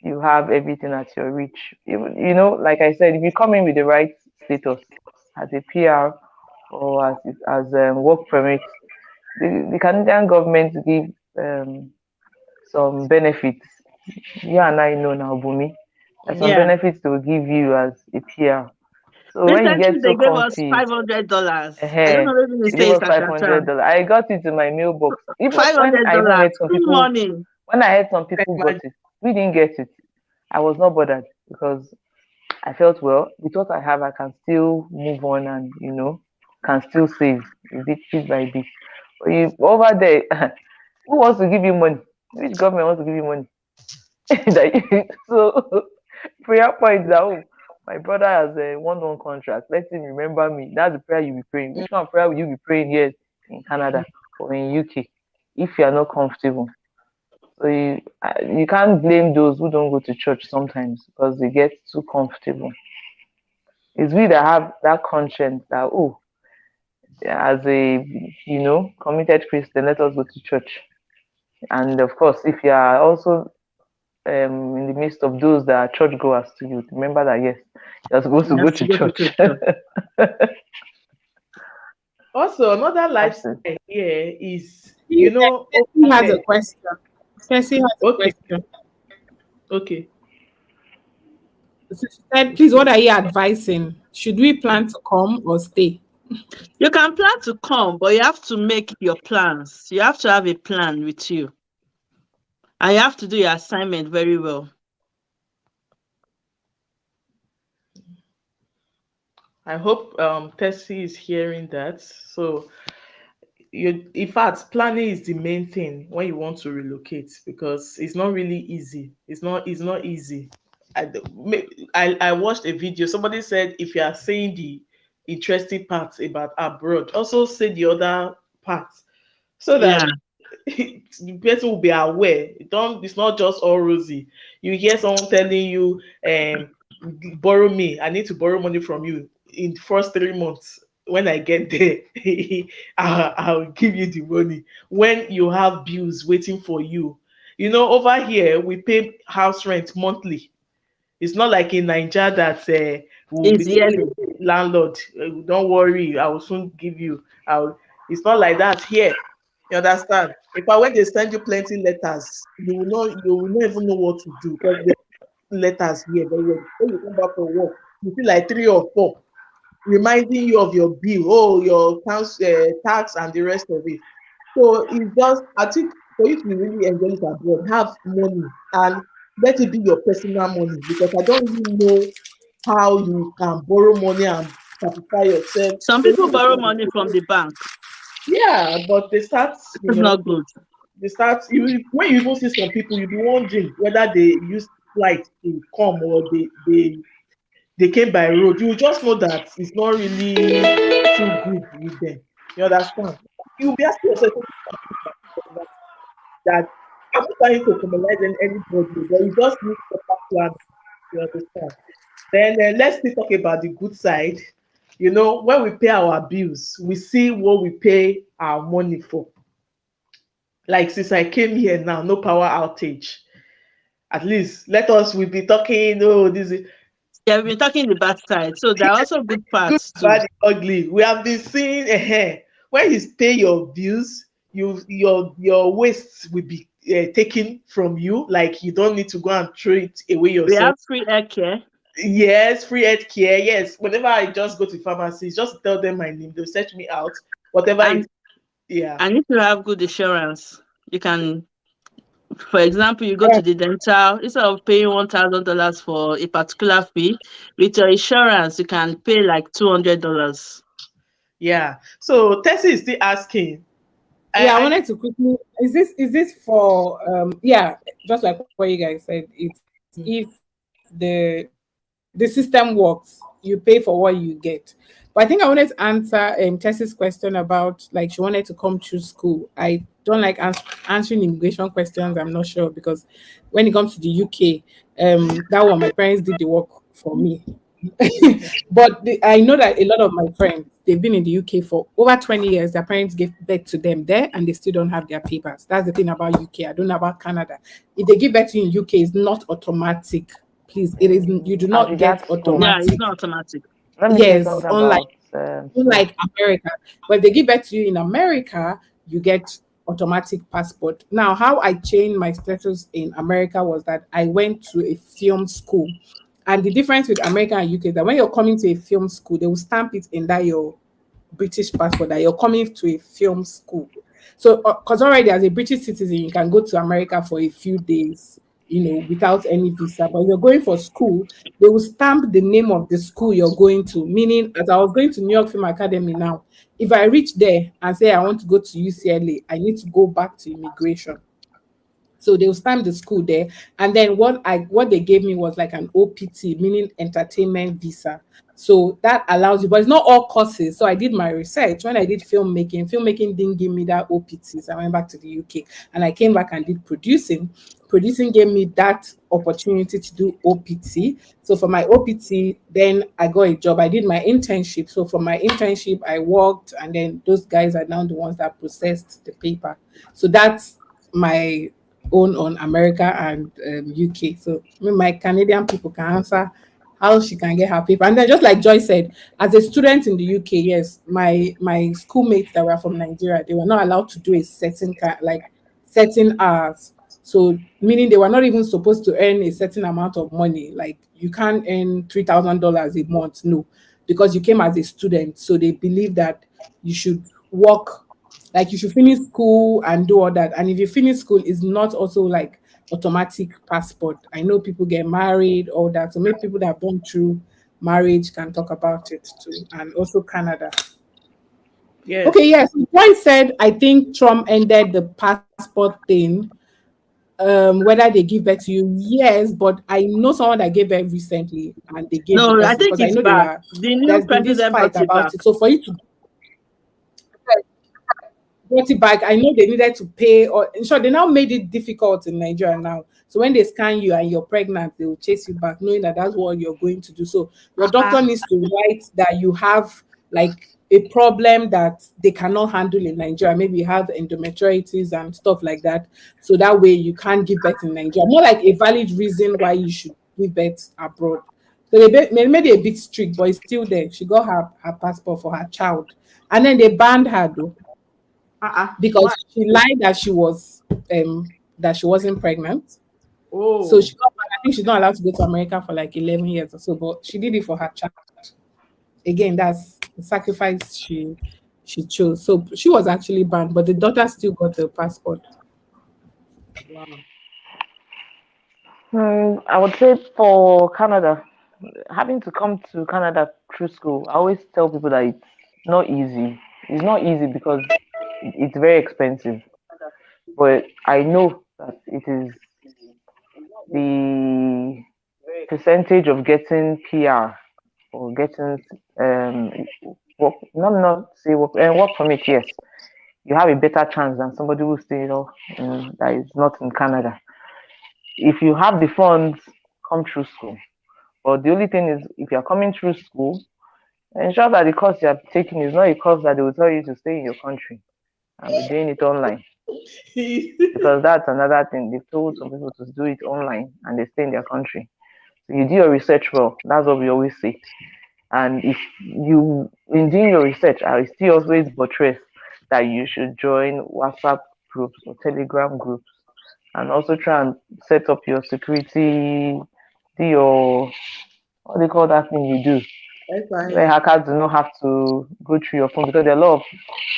you have everything at your reach. Like I said, if you come in with the right status as a PR or as work permit, the Canadian government give some benefits. You and I know now, Bumi. There's some Yeah. benefits they will give you as a PR. So when you Recently, get they so gave us comfy, $500. I don't uh know if you they give say it us at five that hundred time. dollars. I got it in my mailbox. Even when I even $500. heard some Good people, morning. when I heard some people got imagine. it, we didn't get it. I was not bothered because I felt well. With what I have, I can still move on and can still save bit by bit. But over there, who wants to give you money? Which government wants to give you money? So prayer point that my brother has a one contract. Let him remember me. That's the prayer you'll be praying. Which kind of prayer will you be praying here in Canada or in UK if you are not comfortable? So you can't blame those who don't go to church sometimes because they get too comfortable. It's we that have that conscience that as a committed Christian, let us go to church. And of course, if you are also in the midst of those that are churchgoers to you, remember that yes, you're supposed to You go have to to go to church. church. Also, another lifestyle Absolutely. here is, Tessie over has a here. question. Tessie has a Okay, question. okay. So she said, please, what are you advising? Should we plan to come or stay? You can plan to come, but you have to make your plans. You have to have a plan with you. And you have to do your assignment very well. I hope Tessie is hearing that. So in fact, planning is the main thing when you want to relocate, because it's not really easy. It's not easy. I watched a video. Somebody said if you are saying the interesting parts about abroad, also say the other parts, so that Yeah. the person will be aware. It's not just all rosy. You hear someone telling you, borrow me, I need to borrow money from you in the first 3 months. When I get there, I'll give you the money. When you have bills waiting for you. Over here we pay house rent monthly. It's not like in Nigeria that we'll be It's telling yearly. the landlord, don't worry, I will soon give you. It's not like that here. You understand? If I when they send you plenty letters, you will not even know what to do, because the letters here, but when you come back from work, you see like 3 or 4 reminding you of your bill, your tax and the rest of it. So it's just, I think, for you to really enjoy it abroad, have money, and let it be your personal money, because I don't really know how you can borrow money and satisfy yourself. Some people borrow money from the bank. Yeah, but they start, It's not good. when you even see some people, you be wondering whether they use flight to come, or they came by road. You will just know that it's not really too good with them. You understand? You'll be asking yourself that I'm not trying to criminalize anybody, but you just need proper plan. You understand? Then let's still talk about the good side. When we pay our bills, we see what we pay our money for. Like since I came here now, no power outage. At least we'll be talking, this is Yeah, we've been talking the bad side. So there are also good good, parts too. bad, ugly. We have been seeing when you pay your bills, your waste will be taken from you. Like you don't need to go and throw it away We yourself. have free air care. Yes, free health care. Yes, whenever I just go to pharmacies, just tell them my name. They'll search me out. Whatever And it, yeah, and if you have good insurance, you can, for example, you go to the dental, instead of paying $1,000 for a particular fee, with your insurance, you can pay like $200. yeah. So Tessie is still asking. Yeah, I I wanted to quickly. Is this for yeah, just like what you guys said. It's if the system works, you pay for what you get. But I think I wanted to answer Tess's question about like she wanted to come through school. I don't like answering immigration questions. I'm not sure because when it comes to the UK, that one my parents did the work for me. But I know that a lot of my friends, they've been in the UK for over 20 years. Their parents gave birth to them there and they still don't have their papers. That's the thing about UK. I don't know about Canada. If they give birth to you in UK, it's not automatic. Please, it is, you do As not get regards home, Yeah, it's automatic. not automatic. let me say Yes, something unlike about school. unlike America. But if they give birth to you in America, you get automatic passport. Now, how I changed my status in America was that I went to a film school. And the difference with America and UK is that when you're coming to a film school, they will stamp it in that your British passport that you're coming to a film school. So, because already as a British citizen, you can go to America for a few days, without any visa. But if you're going for school, they will stamp the name of the school you're going to. Meaning, as I was going to New York Film Academy now, if I reach there and say I want to go to UCLA, I need to go back to immigration. So they'll stamp the school there. And then what they gave me was like an OPT, meaning entertainment visa. So that allows you, but it's not all courses. So I did my research. When I did filmmaking didn't give me that OPT. So I went back to the UK and I came back and did producing. Producing gave me that opportunity to do OPT. So for my OPT, then I got a job. I did my internship. So for my internship, I worked, and then those guys are now the ones that processed the paper. So that's my own on America and UK. So my Canadian people can answer how she can get her paper. And then just like Joy said, as a student in the UK, yes, my schoolmates that were from Nigeria, they were not allowed to do a certain hours. So meaning they were not even supposed to earn a certain amount of money. Like you can't earn $3,000 a month, no, because you came as a student. So they believe that you should work, like you should finish school and do all that. And if you finish school, it's not also like automatic passport. I know people get married, all that. So maybe people that have gone through marriage can talk about it too. And also Canada. yes. Okay, yes. Why said I think Trump ended the passport thing. Whether they give birth to you, yes, but I know someone that gave birth recently and they gave the No, I person think because I it's know they back. were The new there's been this president fight brought it back. about it. So for you to brought it back. I know they needed to pay, or in short, they now made it difficult in Nigeria now. So when they scan you and you're pregnant, they will chase you back, knowing that that's what you're going to do. So your doctor needs to write that you have like a problem that they cannot handle in Nigeria. Maybe you have endometriosis and stuff like that. So that way you can't give birth in Nigeria. More like a valid reason why you should give birth abroad. So they made it a bit strict, but it's still there. She got her passport for her child. And then they banned her though Why? because she lied that she wasn't pregnant. So Oh, she got back. I think she's not allowed to go to America for like 11 years or so, but she did it for her child. Again, that's the sacrifice she chose. So she was actually banned, but the daughter still got the passport. wow. I would say for Canada, having to come to Canada through school, I always tell people that it's not easy. It's not easy because it's very expensive. But I know that it is the percentage of getting PR or getting work, not say work permit. Yes, you have a better chance than somebody who stay, that is not in Canada. If you have the funds, come through school. But the only thing is, if you're coming through school, ensure that the course you're taking is not a course that they will tell you to stay in your country and be doing it online. Because that's another thing. They've told some people to do it online and they stay in their country. So you do your research well. That's what we always say. And if you, in doing your research, I still always buttress that you should join WhatsApp groups or Telegram groups and also try and set up your security, do your, what do you call that thing you do? Where FIN. hackers do not have to go through your phone, because there are a lot of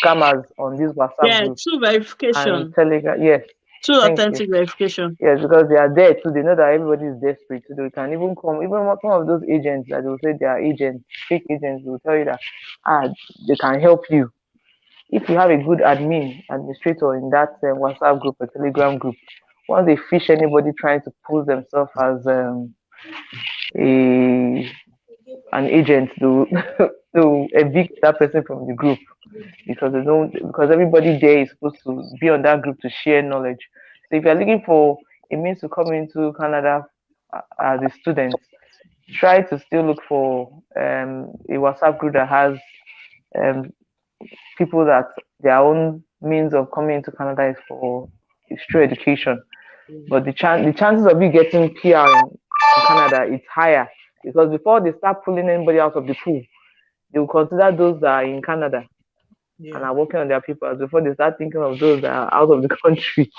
scammers on this WhatsApp Yeah, group two and verification, Telegram. Yes, two thank you. authentic verification. Yes, because they are there too. They know that everybody is desperate. So they can even come, even some of those agents that they will say they are agents, fake agents, they will tell you that they can help you. If you have a good administrator in that WhatsApp group or Telegram group, once they fish anybody trying to pose themselves as a an agent, to to evict that person from the group, because they don't, because everybody there is supposed to be on that group to share knowledge. So if you're looking for a means to come into Canada as a student, try to still look for a WhatsApp group that has um, people that their own means of coming into Canada is through education. But the chances of you getting PR in Canada, it's higher, because before they start pulling anybody out of the pool, they will consider those that are in Canada and Yeah. are working on their papers before they start thinking of those that are out of the country.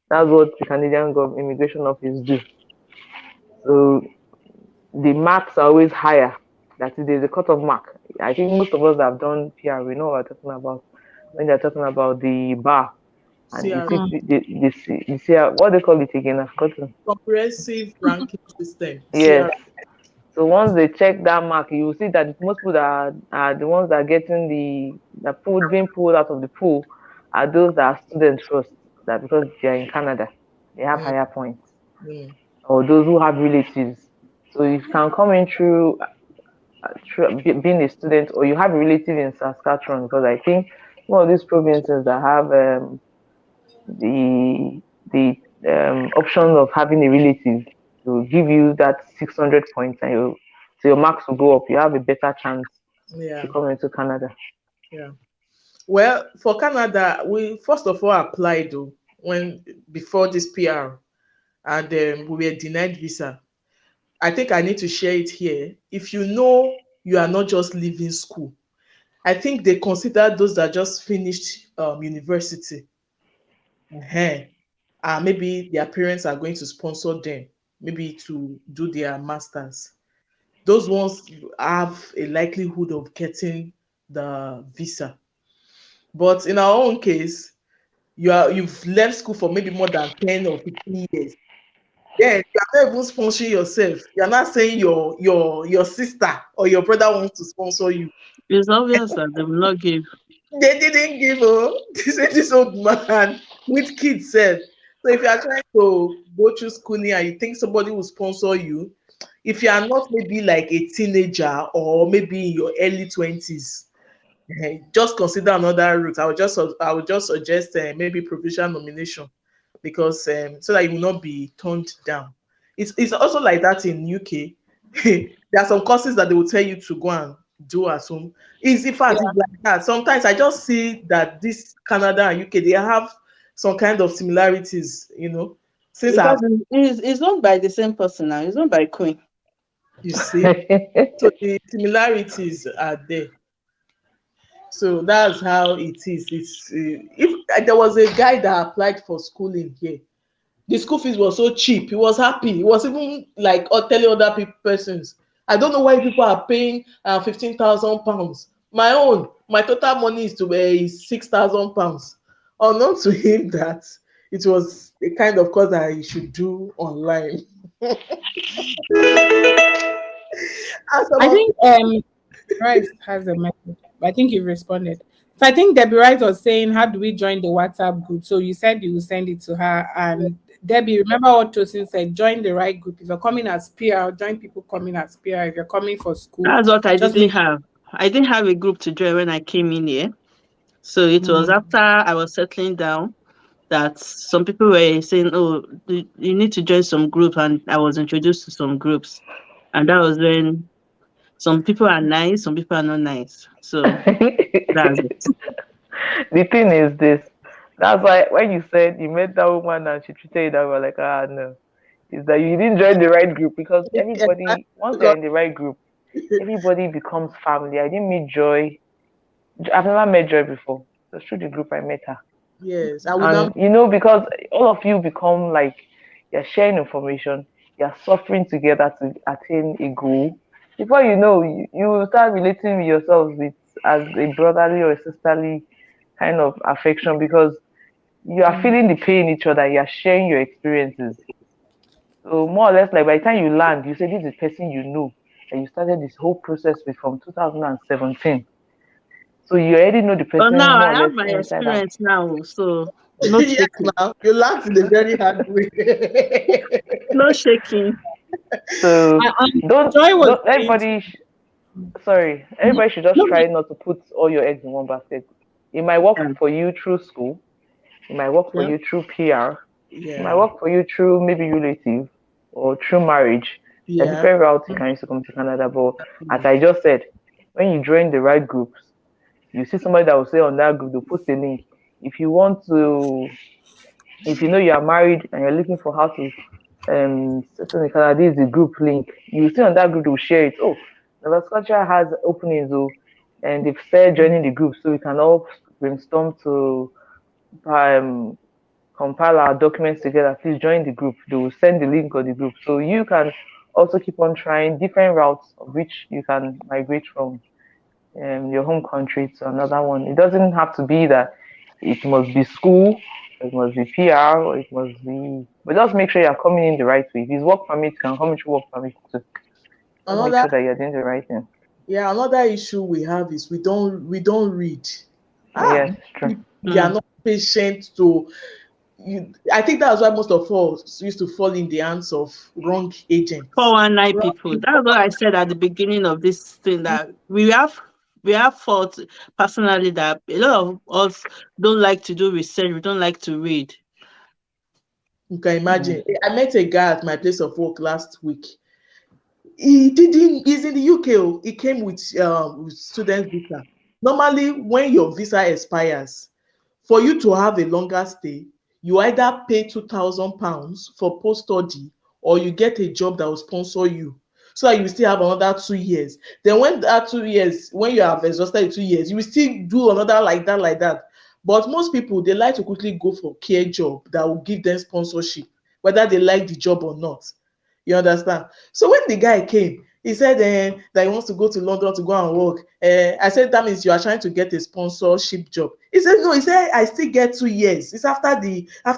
That's what the Canadian government immigration office do. So the marks are always higher. That is, there's a cut-off mark. I think most of us that have done PR, we know what we're talking about when they're talking about the bar and the CR, Mm. what they call it again. I've forgotten. comprehensive ranking system, Yes. CR. So once they check that mark, you will see that most people that are the ones that are getting the pool, being pulled out of the pool, are those that are students first. That because they are in Canada, they have Mm, higher points, mm. or those who have relatives. So if you can come in through being a student, or you have a relative in Saskatchewan, because I think one of these provinces that have the option of having a relative to give you that 600 points, and so your marks will go up. You have a better chance to Yeah, come into Canada. yeah. Well, for Canada, we first of all applied though, when before this PR, and we were denied visa. I think I need to share it here. If you know you are not just leaving school, I think they consider those that just finished university. Maybe their parents are going to sponsor them, maybe to do their masters. Those ones have a likelihood of getting the visa. But in our own case, you've left school for maybe more than 10 or 15 years. Then you are not even sponsoring yourself. You're not saying your sister or your brother wants to sponsor you. It's obvious that they will not give. They didn't give this old man with kids said. So if you are trying to go through schooling and you think somebody will sponsor you, if you are not maybe like a teenager or maybe in your early 20s, just consider another route. I would just suggest maybe provincial nomination, because so that you will not be turned down. It's also like that in UK. There are some courses that they will tell you to go and do at home. In fact, it's like that. Sometimes I just see that this Canada and UK, they have some kind of similarities, since Because it's not by the same person now. It's not by Queen. you see, so the similarities are there. So that's how it is. If there was a guy that applied for schooling here, the school fees was so cheap. He was happy. He was even like telling other persons. I don't know why people are paying 15,000 pounds. My total money is 6,000 pounds. Unknown to him that it was a kind of course that he should do online. And some I of think Rice has a message. I think you responded. So I think Debbie Rice was saying, how do we join the WhatsApp group? So you said you will send it to her. And Debbie, remember what Tosin said, join the right group. If you're coming as PR, join people coming as PR. If you're coming for school, That's what I just didn't make have. I didn't have a group to join when I came in here. So it was Mm, after I was settling down that some people were saying, "Oh, you need to join some group," and I was introduced to some groups, and that was when some people are nice, some people are not nice. So that's it. The thing is this. That's why when you said you met that woman and she treated you that way, like, no, is that you didn't join the right group, because everybody, once you're because in the right group, everybody becomes family. I didn't meet Joy. I've never met Joy before. So through the group I met her. Yes, I will now. And because all of you become like you're sharing information, you're suffering together to attain a goal. Before you know, you will start relating with yourselves with as a brotherly or a sisterly kind of affection because you are feeling the pain in each other, you are sharing your experiences. So more or less, like by the time you land, you say this is the person you know, and you started this whole process with from 2017. So you already know the But person now more I or have less my inside out. experience now, so no Yes, shaking. now you laughed in a very hard way. No shaking. So don't Joy was don't saying, everybody. Sorry, everybody should just no, try not to put all your eggs in one basket. It might work Yeah. for you through school. It might work for Yeah. you through PR. It might Yeah. work for you through maybe relative or through marriage. There are Yeah. different routes you can use to come to Canada. But as I just said, when you join the right groups, you see somebody that will say on that group, they'll post a link. If you want to, if you know you are married and you're looking for how to settle in Canada, this is the group link. You see on that group, they'll share it. Oh, Nova Scotia has openings, oh, and they've said joining the group so we can all brainstorm to um, compile our documents together. Please join the group. They will send the link of the group. So you can also keep on trying different routes of which you can migrate from your home country to another one. It doesn't have to be that it must be school, it must be PR, or it must be. But just make sure you're coming in the right way. If it's work permit, you can come into work permit too. Just make Another, sure that you're doing the right thing. yeah, another issue we have is we don't read. Yes, Ah, true. we are Mm. not patient to. I think that's why most of us used to fall in the hands of wrong agents. 419 Wrong people. people. That's what I said at the beginning of this thing, that we have fault personally, that a lot of us don't like to do research, we don't like to read. You can Mm. imagine. I met a guy at my place of work last week. He didn't. He's in the UK. Oh. He came with student visa. Normally, when your visa expires, for you to have a longer stay, you either pay £2,000 for post study or you get a job that will sponsor you. So that you still have another 2 years. Then when that 2 years, when you have exhausted the 2 years, you will still do another like that. But most people they like to quickly go for care job that will give them sponsorship, whether they like the job or not. You understand? So when the guy came, he said that he wants to go to London to go and work. I said, that means you are trying to get a sponsorship job. He said, no, he said, I still get 2 years. It's after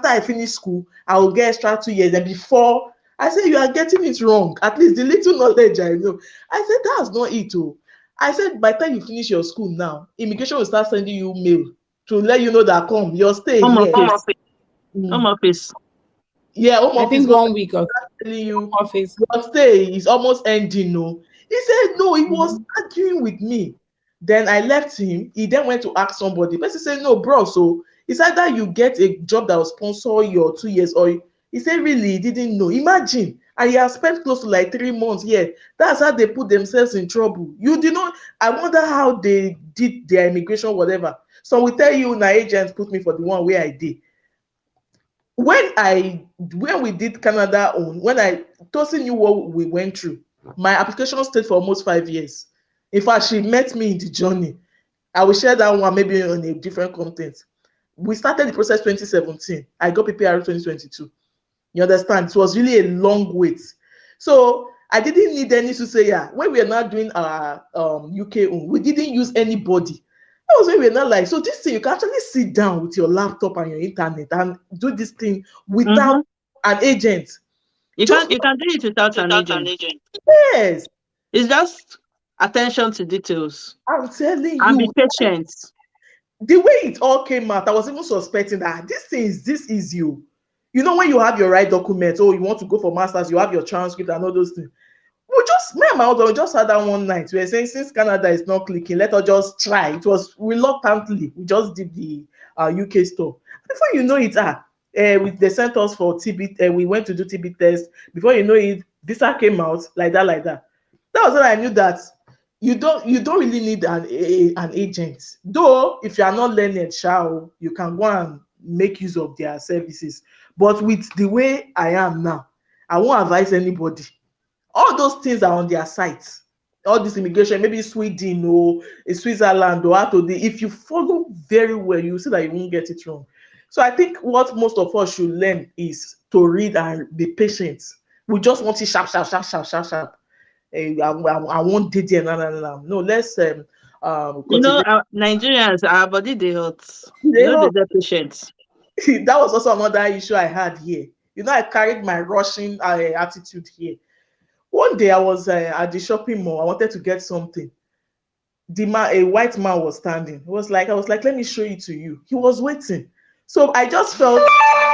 I finish school, I will get extra 2 years. And before, I said, you are getting it wrong. At least the little knowledge I know. I said, that's not it. Oh. I said, by the time you finish your school now, immigration will start sending you mail to let you know that come, your stay Home here. office. Home Mm. office. Yeah, home I office think go 1 week of telling you office. your stay is almost ending. No, he said no. He was Mhm. arguing with me. Then I left him. He then went to ask somebody. Person said no, bro. So it's either you get a job that will sponsor your 2 years, or he said really he didn't know. Imagine, and he has spent close to like 3 months here. That's how they put themselves in trouble. You did not. I wonder how they did their immigration, whatever. So we tell you, na agent put me for the one where I did. When we did Canada on, when I Tosin knew what we went through, my application stayed for almost 5 years. In fact, she met me in the journey. I will share that one maybe on a different content. We started the process 2017. I got PPR 2022. You understand? It was really a long wait. So I didn't need any to say, yeah, when we are not doing our UK own, we didn't use anybody. That was when we were not like, so this thing, you can actually sit down with your laptop and your internet and do this thing without Mhm. an agent. You Just can do it without an without an agent. agent. yes, It's just attention to details I'm telling and be you, patient. the way it all came out, I was even suspecting that this thing is this easy. Oh. You know, when you have your right documents, oh, you want to go for masters, you have your transcript and all those things. We just, me and my husband, we just had that one night. We were saying, since Canada is not clicking, let us just try. It was reluctantly, we just did the UK stuff. Before you know it, they sent us for TB. We went to do TB test. Before you know it, visa came out like that, like that. That was when I knew that you don't really need an agent. Though if you are not learned, shall you can go and make use of their services. But with the way I am now, I won't advise anybody. All those things are on their site. All this immigration, maybe Sweden or Switzerland or out of the, if you follow very well, you see that you won't get it wrong. So I think what most of us should learn is to read and be patient. We just want it sharp, sharp, sharp, sharp, sharp, sharp. I want it, no, no, no, no. No, let's You know, cultivate. Nigerians, our body they hot. You They know, they hope. get patience. That was also another issue I had here. I carried my rushing attitude here. One day I was at the shopping mall. I wanted to get something. A white man was standing. I was like, let me show it to you. He was waiting. So I just felt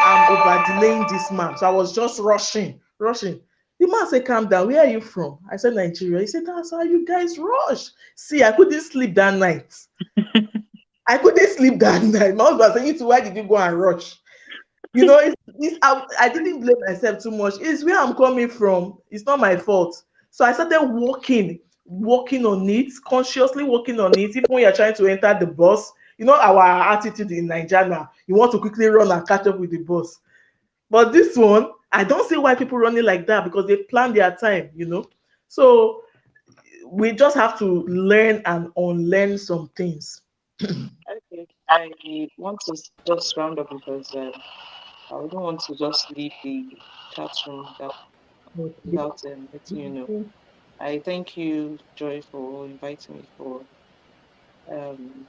I'm over delaying this man. So I was just rushing, rushing. The man said, calm down. Where are you from? I said, Nigeria. He said, that's how you guys rush. See, I couldn't sleep that night. I couldn't sleep that night. My husband said, why did you go and rush? I didn't blame myself too much. It's where I'm coming from. It's not my fault. So I started working on it, consciously working on it. Even when you're trying to enter the bus, our attitude in Nigeria now, you want to quickly run and catch up with the bus. But this one, I don't see why people running like that because they plan their time. So we just have to learn and unlearn some things. Okay, I want to just round up because I wouldn't want to just leave the chat room without letting you know. I thank you, Joy, for inviting me for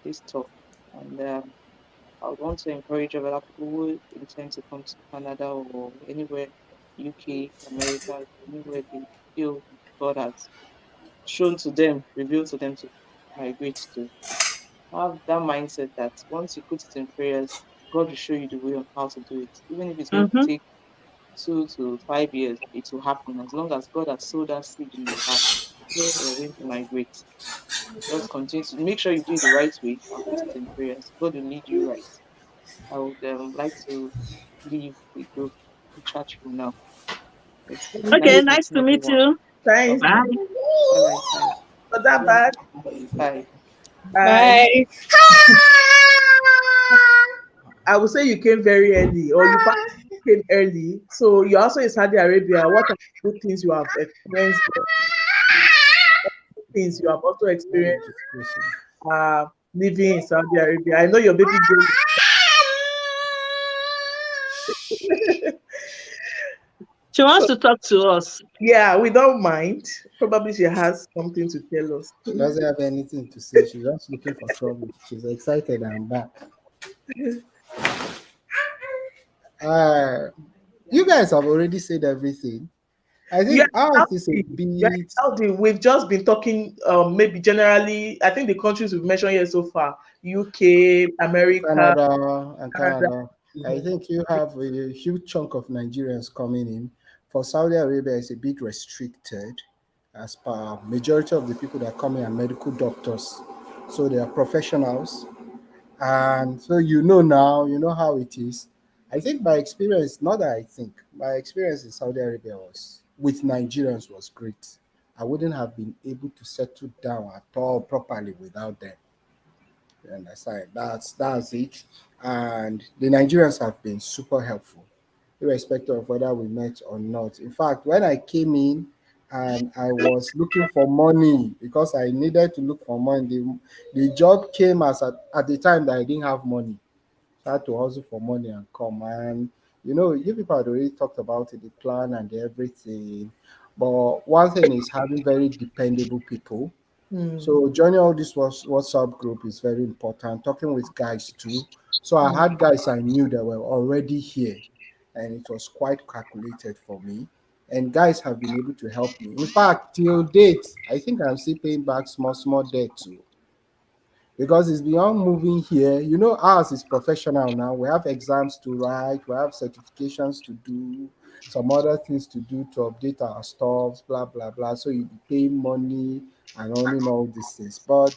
this talk, and I would want to encourage other people who intend to come to Canada or anywhere, UK, America, anywhere they feel God has shown to them, revealed to them to migrate to. Have that mindset that once you put it in prayers, God will show you the way on how to do it. Even if it's going to Mm-hmm. take 2 to 5 years, it will happen as long as God has sowed that seed in your heart. You're going to migrate. Just continue to make sure you do it the right way and put it in prayers. God will lead you right. I would like to leave the group, the chat room now. It's been Okay, nice nice meeting to meet everyone. you. Thanks. Okay. Bye. All right. Bye. Not that bad. Bye. Bye. Bye. I would say you came very early, or you probably came early. So you're also in Saudi Arabia. What are the good things you have experienced? Things you have also experienced living in Saudi Arabia. I know your baby girl. She wants So to talk to us. yeah, we don't mind. Probably she has something to tell us. She doesn't have anything to say. She's just looking for trouble. She's excited I'm back. Uh, you guys have already said everything. I Yeah, think ours is a yeah, bit we've just been talking maybe generally. I think the countries we've mentioned here so far: UK, America, Canada and Canada. Canada. I Mhm. think you have a huge chunk of Nigerians coming in. For Saudi Arabia, it's a bit restricted as per majority of the people that come in are medical doctors. So they are professionals. And so now, you know how it is. I think my experience, not that I think, my experience in Saudi Arabia was with Nigerians was great. I wouldn't have been able to settle down at all properly without them. You understand? That's it. And the Nigerians have been super helpful, irrespective of whether we met or not. In fact, when I came in and I was looking for money because I needed to look for money, the job came at the time that I didn't have money. So I had to hustle for money and come. And you people had already talked about it, the plan and everything. But one thing is having very dependable people. Hmm. So joining all this WhatsApp group is very important. Talking with guys too. So I Hmm. had guys I knew that were already here, and it was quite calculated for me. And guys have been able to help me. In fact, till date, I think I'm still paying back small debt too because it's beyond moving here. Ours is professional now. We have exams to write, we have certifications to do, some other things to do to update our stuffs, blah blah blah. So you be paying money and earning all these things. But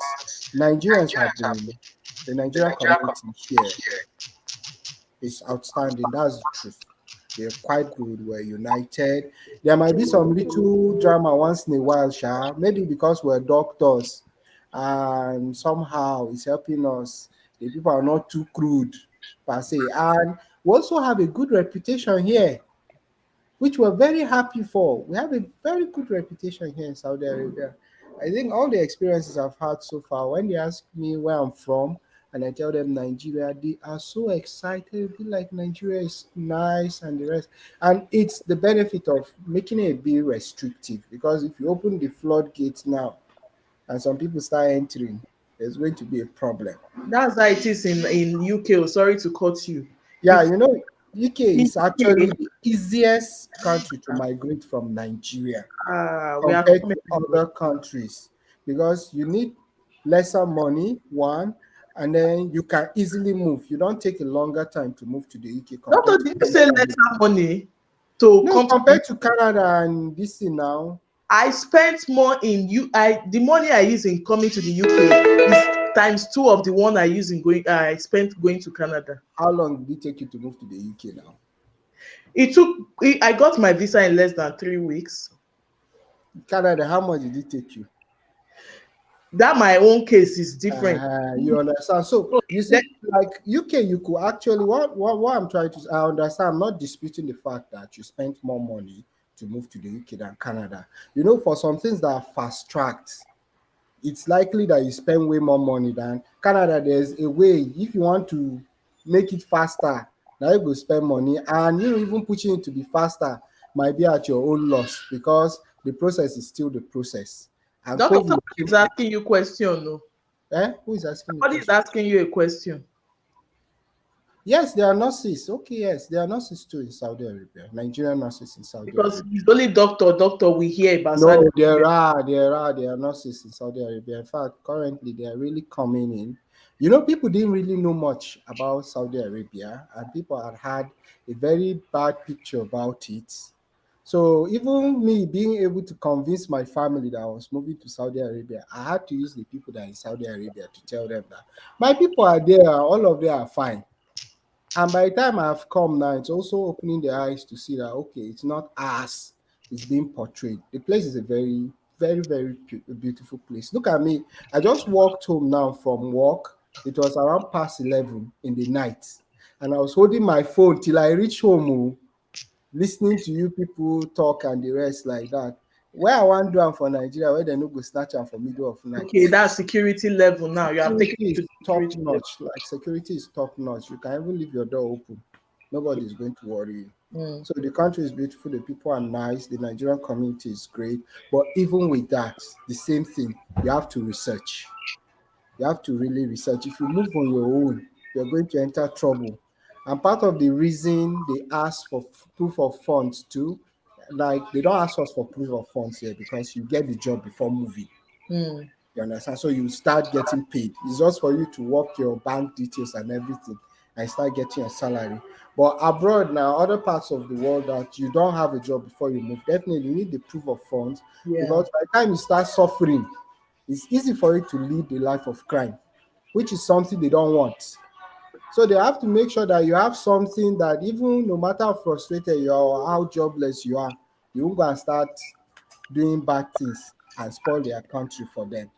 Nigerians have been the Nigerian community here is outstanding. That's the truth. They're quite good. We're united. There might be some little drama once in a while, Sha. Maybe because we're doctors and somehow it's helping us. The people are not too crude per se. And we also have a good reputation here, which we're very happy for. We have a very good reputation here in Saudi Arabia. I think all the experiences I've had so far, when they ask me where I'm from, and I tell them Nigeria, they are so excited. Be like Nigeria is nice and the rest. And it's the benefit of making it a bit restrictive, because if you open the floodgates now and some people start entering, there's going to be a problem. That's how it is in UK. Oh, sorry to cut you. Yeah, It's UK in is actually UK. the easiest country to migrate from Nigeria We are compared coming. to other countries, because you need lesser money, one, and then you can easily move. You don't take a longer time to move to the UK Doctor, compared to did you say Canada. lesser money to No, come to the compared to Canada and this thing now. I spent more in the money I use in coming to the UK is times two of the one I use in going I spent going to Canada. How long did it take you to move to the UK now? I got my visa in less than 3 weeks. Canada, how much did it take you? That my own case is different. You understand? So So you then, see, like UK, you could actually what I'm trying to I understand. I'm not disputing the fact that you spent more money to move to the UK than Canada. For some things that are fast tracked, it's likely that you spend way more money than Canada. There's a way if you want to make it faster, now you go spend money, and even pushing it to be faster might be at your own loss, because the process is still the process. And Doctor, COVID somebody came. is asking you question. No, Who is asking me somebody is question? asking you a question. Yes, there are nurses. Okay, yes, there are nurses too in Saudi Arabia. Nigerian nurses in Saudi Because Arabia. it's only doctor we hear about No, Saudi there are nurses in Saudi Arabia. In fact, currently they are really coming in. People didn't really know much about Saudi Arabia, and people had a very bad picture about it. So even me being able to convince my family that I was moving to Saudi Arabia, I had to use the people that are in Saudi Arabia to tell them that my people are there, all of them are fine. And by the time I've come now, it's also opening their eyes to see that, okay, it's not us, it's being portrayed. The place is a very, very, very beautiful place. Look at me. I just walked home now from work. It was around past 11 in the night. And I was holding my phone till I reached home, listening to you people talk and the rest like that. Where I want to do am for Nigeria, where they no go snatch am for middle of night. Okay, that's security level now. You have taken Security it is to top security level. notch. Like security is top notch. You can even leave your door open. Nobody is going to worry you. Mm. So the country is beautiful. The people are nice. The Nigerian community is great. But even with that, the same thing. You have to research. You have to really research. If you move on your own, you're going to enter trouble. And part of the reason they ask for proof of funds too, like they don't ask us for proof of funds here because you get the job before moving. Mm. You understand? So you start getting paid. It's just for you to work your bank details and everything and start getting your salary. But abroad now, other parts of the world that you don't have a job before you move, definitely you need the proof of funds, Yeah. because by the time you start suffering, it's easy for you to lead a life of crime, which is something they don't want. So they have to make sure that you have something that even no matter how frustrated you are or how jobless you are, you won't go and start doing bad things and spoil their country for them.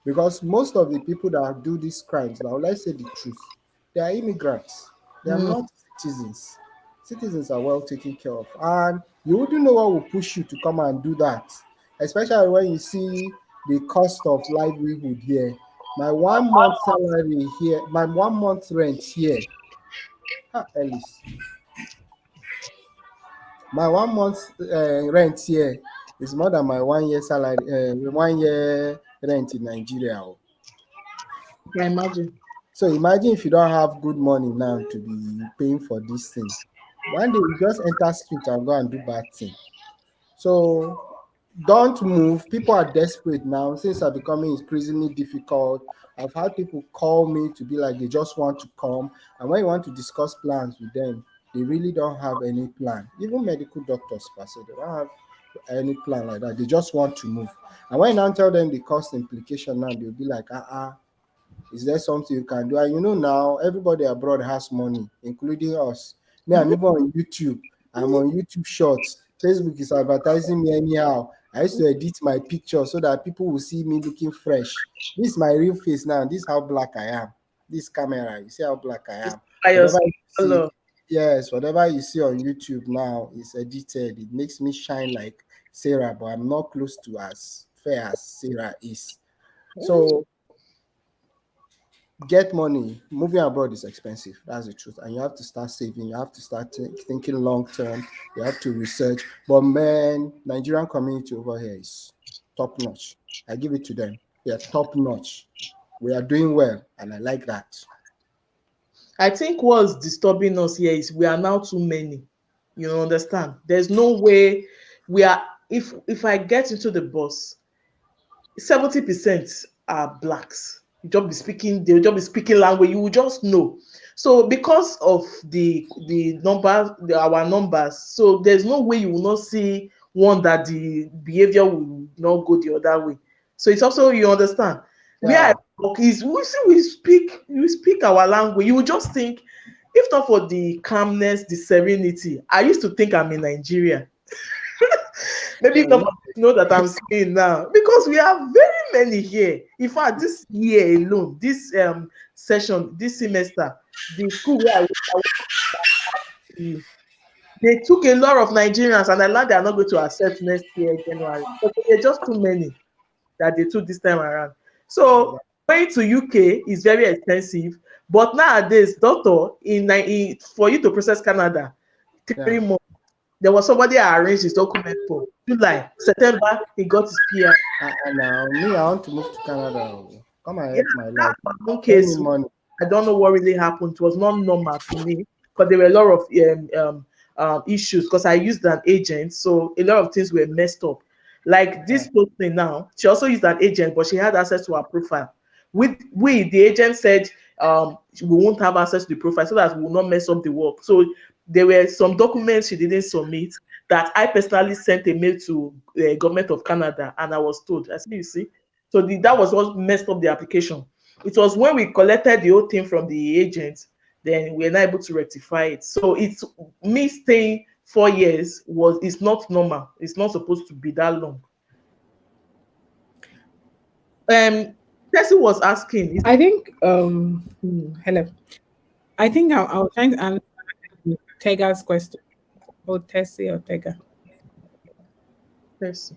Because most of the people that do these crimes, now let's say the truth, they are immigrants. They are Mm. not citizens. Citizens are well taken care of. And you wouldn't know what will push you to come and do that, especially when you see the cost of livelihood here. My 1 month salary here, my 1 month rent here, Ellis, my 1 month rent here is more than my 1 year salary, 1 year rent in Nigeria. I can imagine. So imagine if you don't have good money now to be paying for this thing. One day you just enter street and go and do bad thing. So don't move. People are desperate now. Things are becoming increasingly difficult. I've had people call me to be like they just want to come. And when you want to discuss plans with them, they really don't have any plan. Even medical doctors, per se, they don't have any plan like that. They just want to move. And when you now tell them the cost implication now, they'll be like, is there something you can do? And now everybody abroad has money, including us. Me, I'm even on YouTube. I'm on YouTube Shorts. Facebook is advertising me anyhow. I used to edit my picture so that people will see me looking fresh. This is my real face now. This is how black I am. This camera, you see how black I It's am. by your Whatever skin you see, color. yes, whatever you see on YouTube now is edited. It makes me shine like Sarah, but I'm not close to as fair as Sarah is. So get money. Moving abroad is expensive. That's the truth. And you have to start saving. You have to start thinking long term. You have to research. But man, Nigerian community over here is top notch. I give it to them. They are top notch. We are doing well, and I like that. I think what's disturbing us here is we are now too many. You understand? There's no way we are. If I get into the bus, 70% are blacks. You just be speaking, they'll just be speaking language, you will just know. So because of the number, our numbers, so there's no way you will not see one that the behavior will not go the other way. So it's also, you understand. Where I Yeah. work is we speak our language. You will just think, if not for the calmness, the serenity, I used to think I'm in Nigeria. Maybe if not for the snow that I'm seeing now, because we have very many here. In fact, this year alone, this session, this semester, the school where I went to, they took a lot of Nigerians, and I learned they are not going to accept next year January. But there are just too many that they took this time around. So going to UK is very expensive. But nowadays, doctor, for you to process Canada, 3 months. There was somebody I arranged his document for July, September, he got his PR. And now me, I want to move to Canada. Come and Yeah, help my life. that's my own Pay me case. money. I don't know what really happened. It was not normal to me because there were a lot of issues because I used an agent, so a lot of things were messed up. Like this person now, she also used an agent, but she had access to her profile. The agent said we won't have access to the profile so that we will not mess up the work. So there were some documents she didn't submit that I personally sent a mail to the government of Canada, and I was told, I said, you see, so that was what messed up the application. It was when we collected the whole thing from the agent, then we were not able to rectify it. So it's me staying 4 years is not normal. It's not supposed to be that long. Tessie was asking, I think hello. I think I was trying to answer Tega's question. Or Tessie or Tega. Tessie.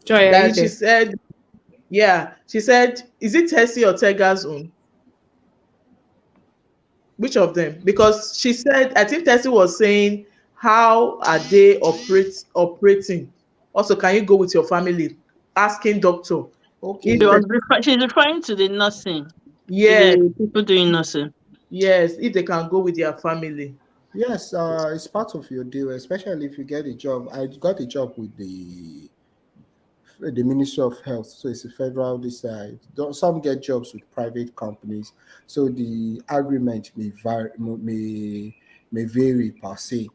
Joy, are you That she there? said, yeah, she said, is it Tessie or Tega's own? Which of them? Because she said, I think Tessie was saying, how are they operating? Also, can you go with your family? Asking doctor. Okay. If She's referring to the nursing, to yes, the people doing nursing. yes, if they can go with their family. Yes, it's part of your deal, especially if you get a job. I got a job with the Ministry of Health, so it's a federal decide. Some get jobs with private companies, so the agreement may vary per se.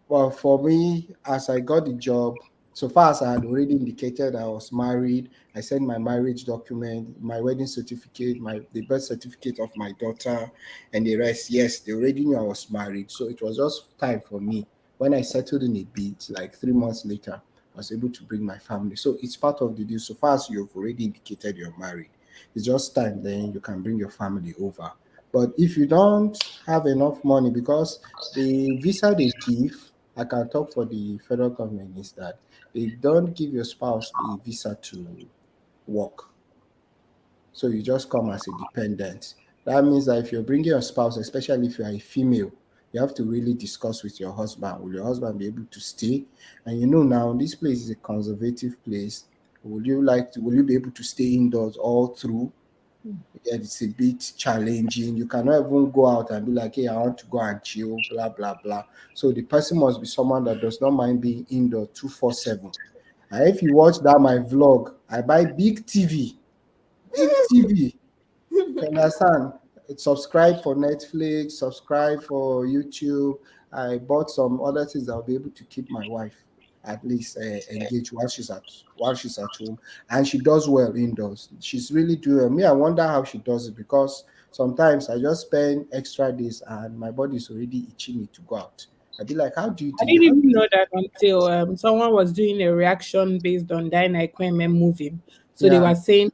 Well, for me, as I got the job, so far as I had already indicated I was married, I sent my marriage document, my wedding certificate, the birth certificate of my daughter, and the rest. Yes, they already knew I was married, so it was just time for me. When I settled in a bit, like 3 months later, I was able to bring my family. So it's part of the deal. So far as you've already indicated you're married, it's just time then you can bring your family over. But if you don't have enough money, because the visa they give, I can talk for the federal government, is that they don't give your spouse the visa to work. So you just come as a dependent. That means that if you're bringing your spouse, especially if you are a female, you have to really discuss with your husband. Will your husband be able to stay? And you know now this place is a conservative place. Will you be able to stay indoors all through? Yeah, it's a bit challenging. You cannot even go out and be like, hey, I want to go and chill, blah, blah, blah. So the person must be someone that does not mind being indoor 247. And if you watch that my vlog, I buy big TV. You understand? Subscribe for Netflix, subscribe for YouTube. I bought some other things that will be able to keep my wife at least engaged while she's at home, and she does well indoors. She's really doing me. I wonder how she does it, because sometimes I just spend extra days and my body is already itching me to go out. I'd be like, how do you I do it? didn't even know that until someone was doing a reaction based on Dynaekweme moving. So they Yeah, were saying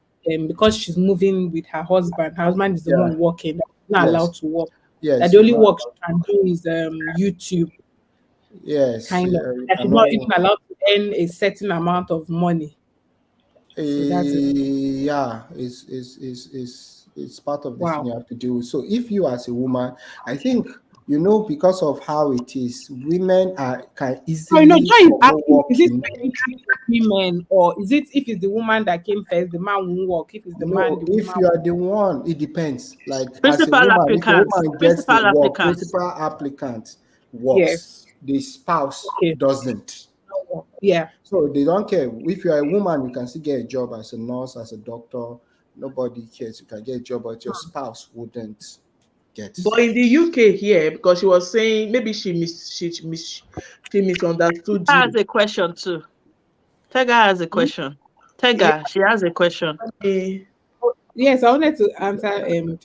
because she's moving with her husband is the yeah, one working, not allowed yes, to work. That yes, the she's only not. work she can do is YouTube, Yes, kind of. you That she's not cannot. even allowed to earn a certain amount of money. So that's it. Yeah, it's part of the thing Wow. you have to deal with. So if you as a woman, I think because of how it is, women can So easily Joy is forgo asking, is it working. specifically for women, or is it if it's the woman that came first, the man won't work? If it's the man, No, the if woman you are the one, it depends. Like as a Principal woman, if a applicants. woman gets the Principal work, applicants. principal applicant works, yes. the spouse Okay. doesn't. Yeah. So they don't care. If you're a woman, you can still get a job as a nurse, as a doctor. Nobody cares. You can get a job, but your spouse wouldn't get. But in the UK here, because she was saying maybe she misunderstood Tega has you. a question too. Tega has a question. Tega, she has a question. Eh, Yes, I wanted to answer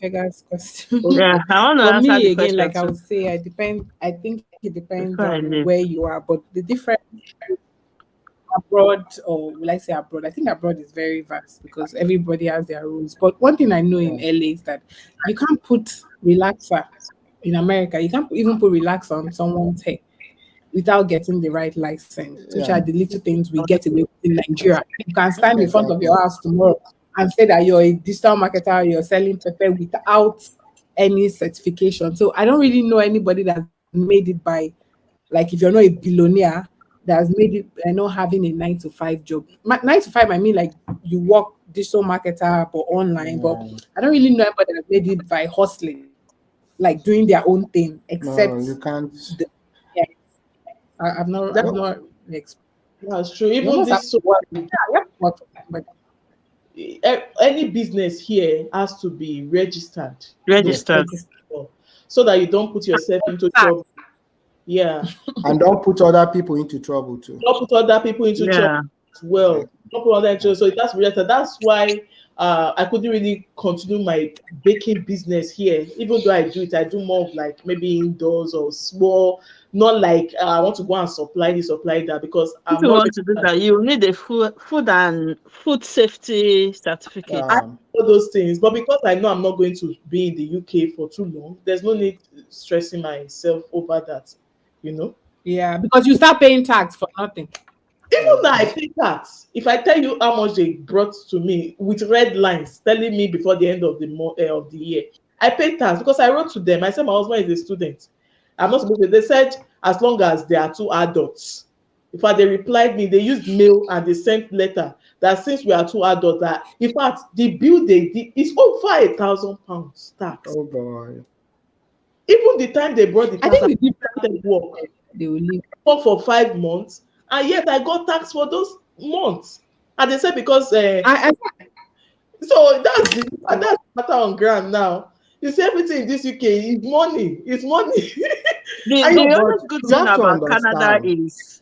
Chega's question. okay. Yeah, I want to For answer the me, again, question like I too would say, I think it depends before I on leave. where you are, but the difference abroad, or will I say abroad? I think abroad is very vast because everybody has their rules. But one thing I know in LA is that you can't put relaxer in America. You can't even put relaxer on someone's hair without getting the right license, which are Yeah. the little things we get away with in Nigeria. You can stand in front of your house tomorrow and say that you're a digital marketer, you're selling pepper without any certification. So I don't really know anybody that's made it by, like, if you're not a billionaire, that has made it by not having a 9 to 5 job. 9 to 5, I mean, like, you work digital marketer but online, but Yeah. I don't really know anybody that made it by hustling, like doing their own thing, No, except you can't. the, yeah, I've not, That, I've No. not experienced. that's true. You Even almost have this, to so work. Yeah, you have to work for somebody. any business here has to be registered with Registered. Register. so that you don't put yourself into Tax. trouble. Yeah. And don't put other people into trouble too. Not put other people into trouble Yeah. as well. Exactly. Not put other into, so that's related. That's why I couldn't really continue my baking business here. Even though I do more of like maybe indoors or small, not like I want to go and supply this, supply that, because If I'm you not want to do that, you need a food and food safety certificate. I Um, all those things. But because I know I'm not going to be in the UK for too long, there's no need stressing myself over that, you know. Yeah, because you start paying tax for nothing. Even though I it's- pay tax, if I tell you how much they brought to me with red lines telling me before the end of the month of the year, I pay tax because I wrote to them. I said my husband is a student. I'm not supposed to. They said as long as they are two adults. In fact, they replied me. They used mail and they sent letter that since we are two adults, that in fact the bill they did is over £1,000 tax. oh boy. Even the time they brought the I tax, I think the started difference work. is they will leave. Work for 5 months, and yet I got tax for those months. And they said because I so that's the matter on ground now. You see, everything in this UK is money. It's money. The And No, the but only good you thing have to about Canada understand. is,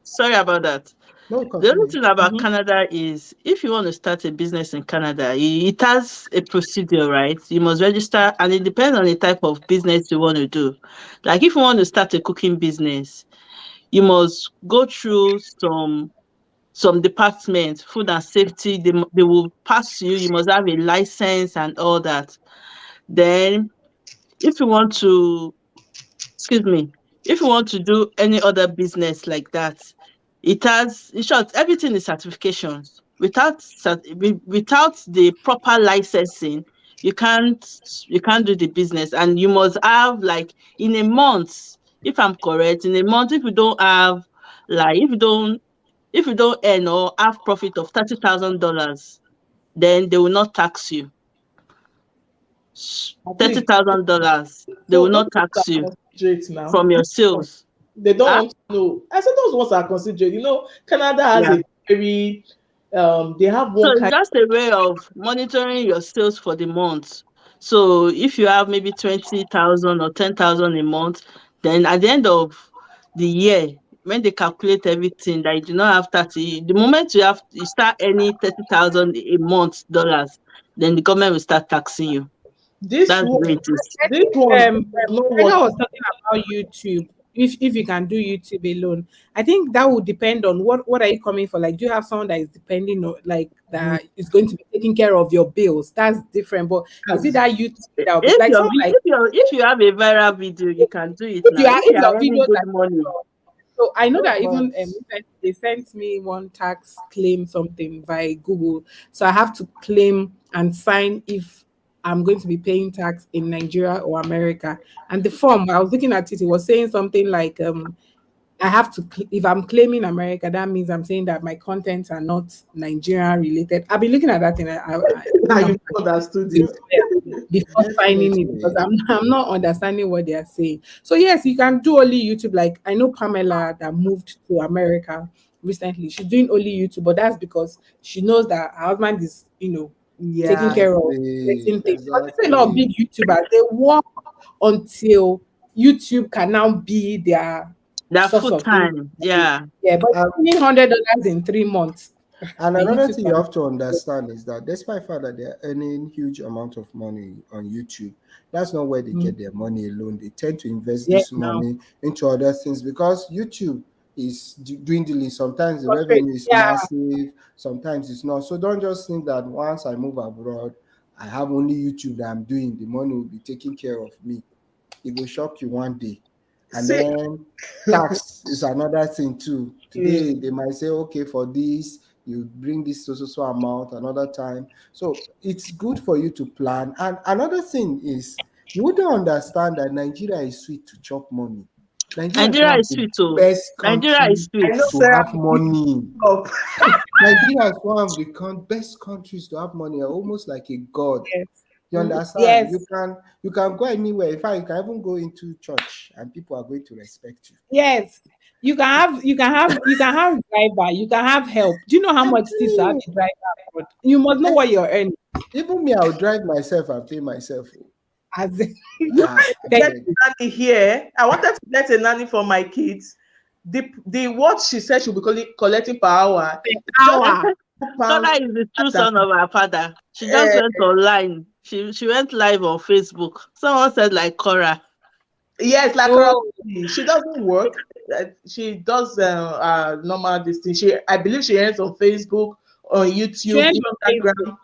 sorry about that. No, The only continue. thing about Mhm. Canada is if you want to start a business in Canada, it has a procedure, right? You must register, and it depends on the type of business you want to do. Like if you want to start a cooking business, you must go through some departments, food and safety. They will pass you. You must have a license and all that. Then, if you want to, excuse me, if you want to do any other business like that, it has, in short, everything is certifications. Without the proper licensing, you can't you can't do the business, and you must have like in a month. If I'm correct, in a month, if you don't have like if you don't earn or have profit of $30,000, then they will not tax you. at thirty least thousand dollars, they will so those not ones tax are you considerate now. from your sales. They don't Ah, want to know. I said those ones are considerate. You know, Canada has yeah. a very they have So one it's kind. just a way of monitoring your sales for the month. So if you have maybe 20,000 or 10,000 a month, then at the end of the year, when they calculate everything that you do not have 30, the moment you start earning 30,000 a month dollars, then the government will start taxing you. This That's the way one, it is. I this think one does not Tiger work. was talking about YouTube. If you can do YouTube alone, I think that would depend on what are you coming for. Like, do you have someone that is depending on, like, that is going to be taking care of your bills? That's different. But is it that YouTube that will be If like your someone vi- like, if you have a viral video, you can do it if you now. are If if you are your earning videos good are money, So I know No, that even but they sent me one tax claim something via Google. So I have to claim and sign if I'm going to be paying tax in Nigeria or America. And the form I was looking at it, it was saying something like I have to if I'm claiming America, that means I'm saying that my contents are not Nigerian related. I've been looking at that thing. I Now think I'm you understood to it. before signing it because definitely. I'm not understanding what they are saying. So yes, you can do only YouTube. Like I know Pamela that moved to America recently. She's doing only YouTube, but that's because she knows that her husband is, taking Yeah. care of Exactly. certain things. Because there's a lot of Exactly. big YouTubers. They work until YouTube can now be their That source full of income. time. Yeah. Yeah, but And, $100 in 3 months, and and another YouTube thing you can. have to understand is that despite the fact that they're earning huge amount of money on YouTube, that's not where they Mm, get their money alone. They tend to invest yeah, this now money into other things because YouTube is dwindling. Sometimes the frustrate. revenue is Yeah, massive, sometimes it's not. So don't just think that once I move abroad, I have only YouTube that I'm doing. The money will be taking care of me. It will shock you one day. And See, then tax is another thing too. Today mm, they might say, okay, for this, you bring this so amount another time. So it's good for you to plan. And another thing is, you don't understand that Nigeria is sweet to chop money. Nigeria is one Nigeria of is the sweet too. best Nigeria is country sweet. I know to Sarah have money. up. Nigeria is one of the best countries to have money, almost like a god. yes, You understand? yes. You can go anywhere. In fact, you can even go into church and people are going to respect you. Yes, you can have driver, you can have help. Do you know how I'm much this have telling a driver abroad? You must know you, what you're earning. even me, I'll drive myself and pay myself. As Ah, I thank Get beg. you. a nanny here. I wanted to get a nanny for my kids. The what she said she'll be collecting per hour, just Hour. £2 Tola is the true than son of her father. She just uh, went online. She went live on Facebook. Someone said like Cora. yes, like her. Oh, She doesn't work. She does normal this thing. I believe she earns on Facebook, on she YouTube, went on Facebook. Instagram.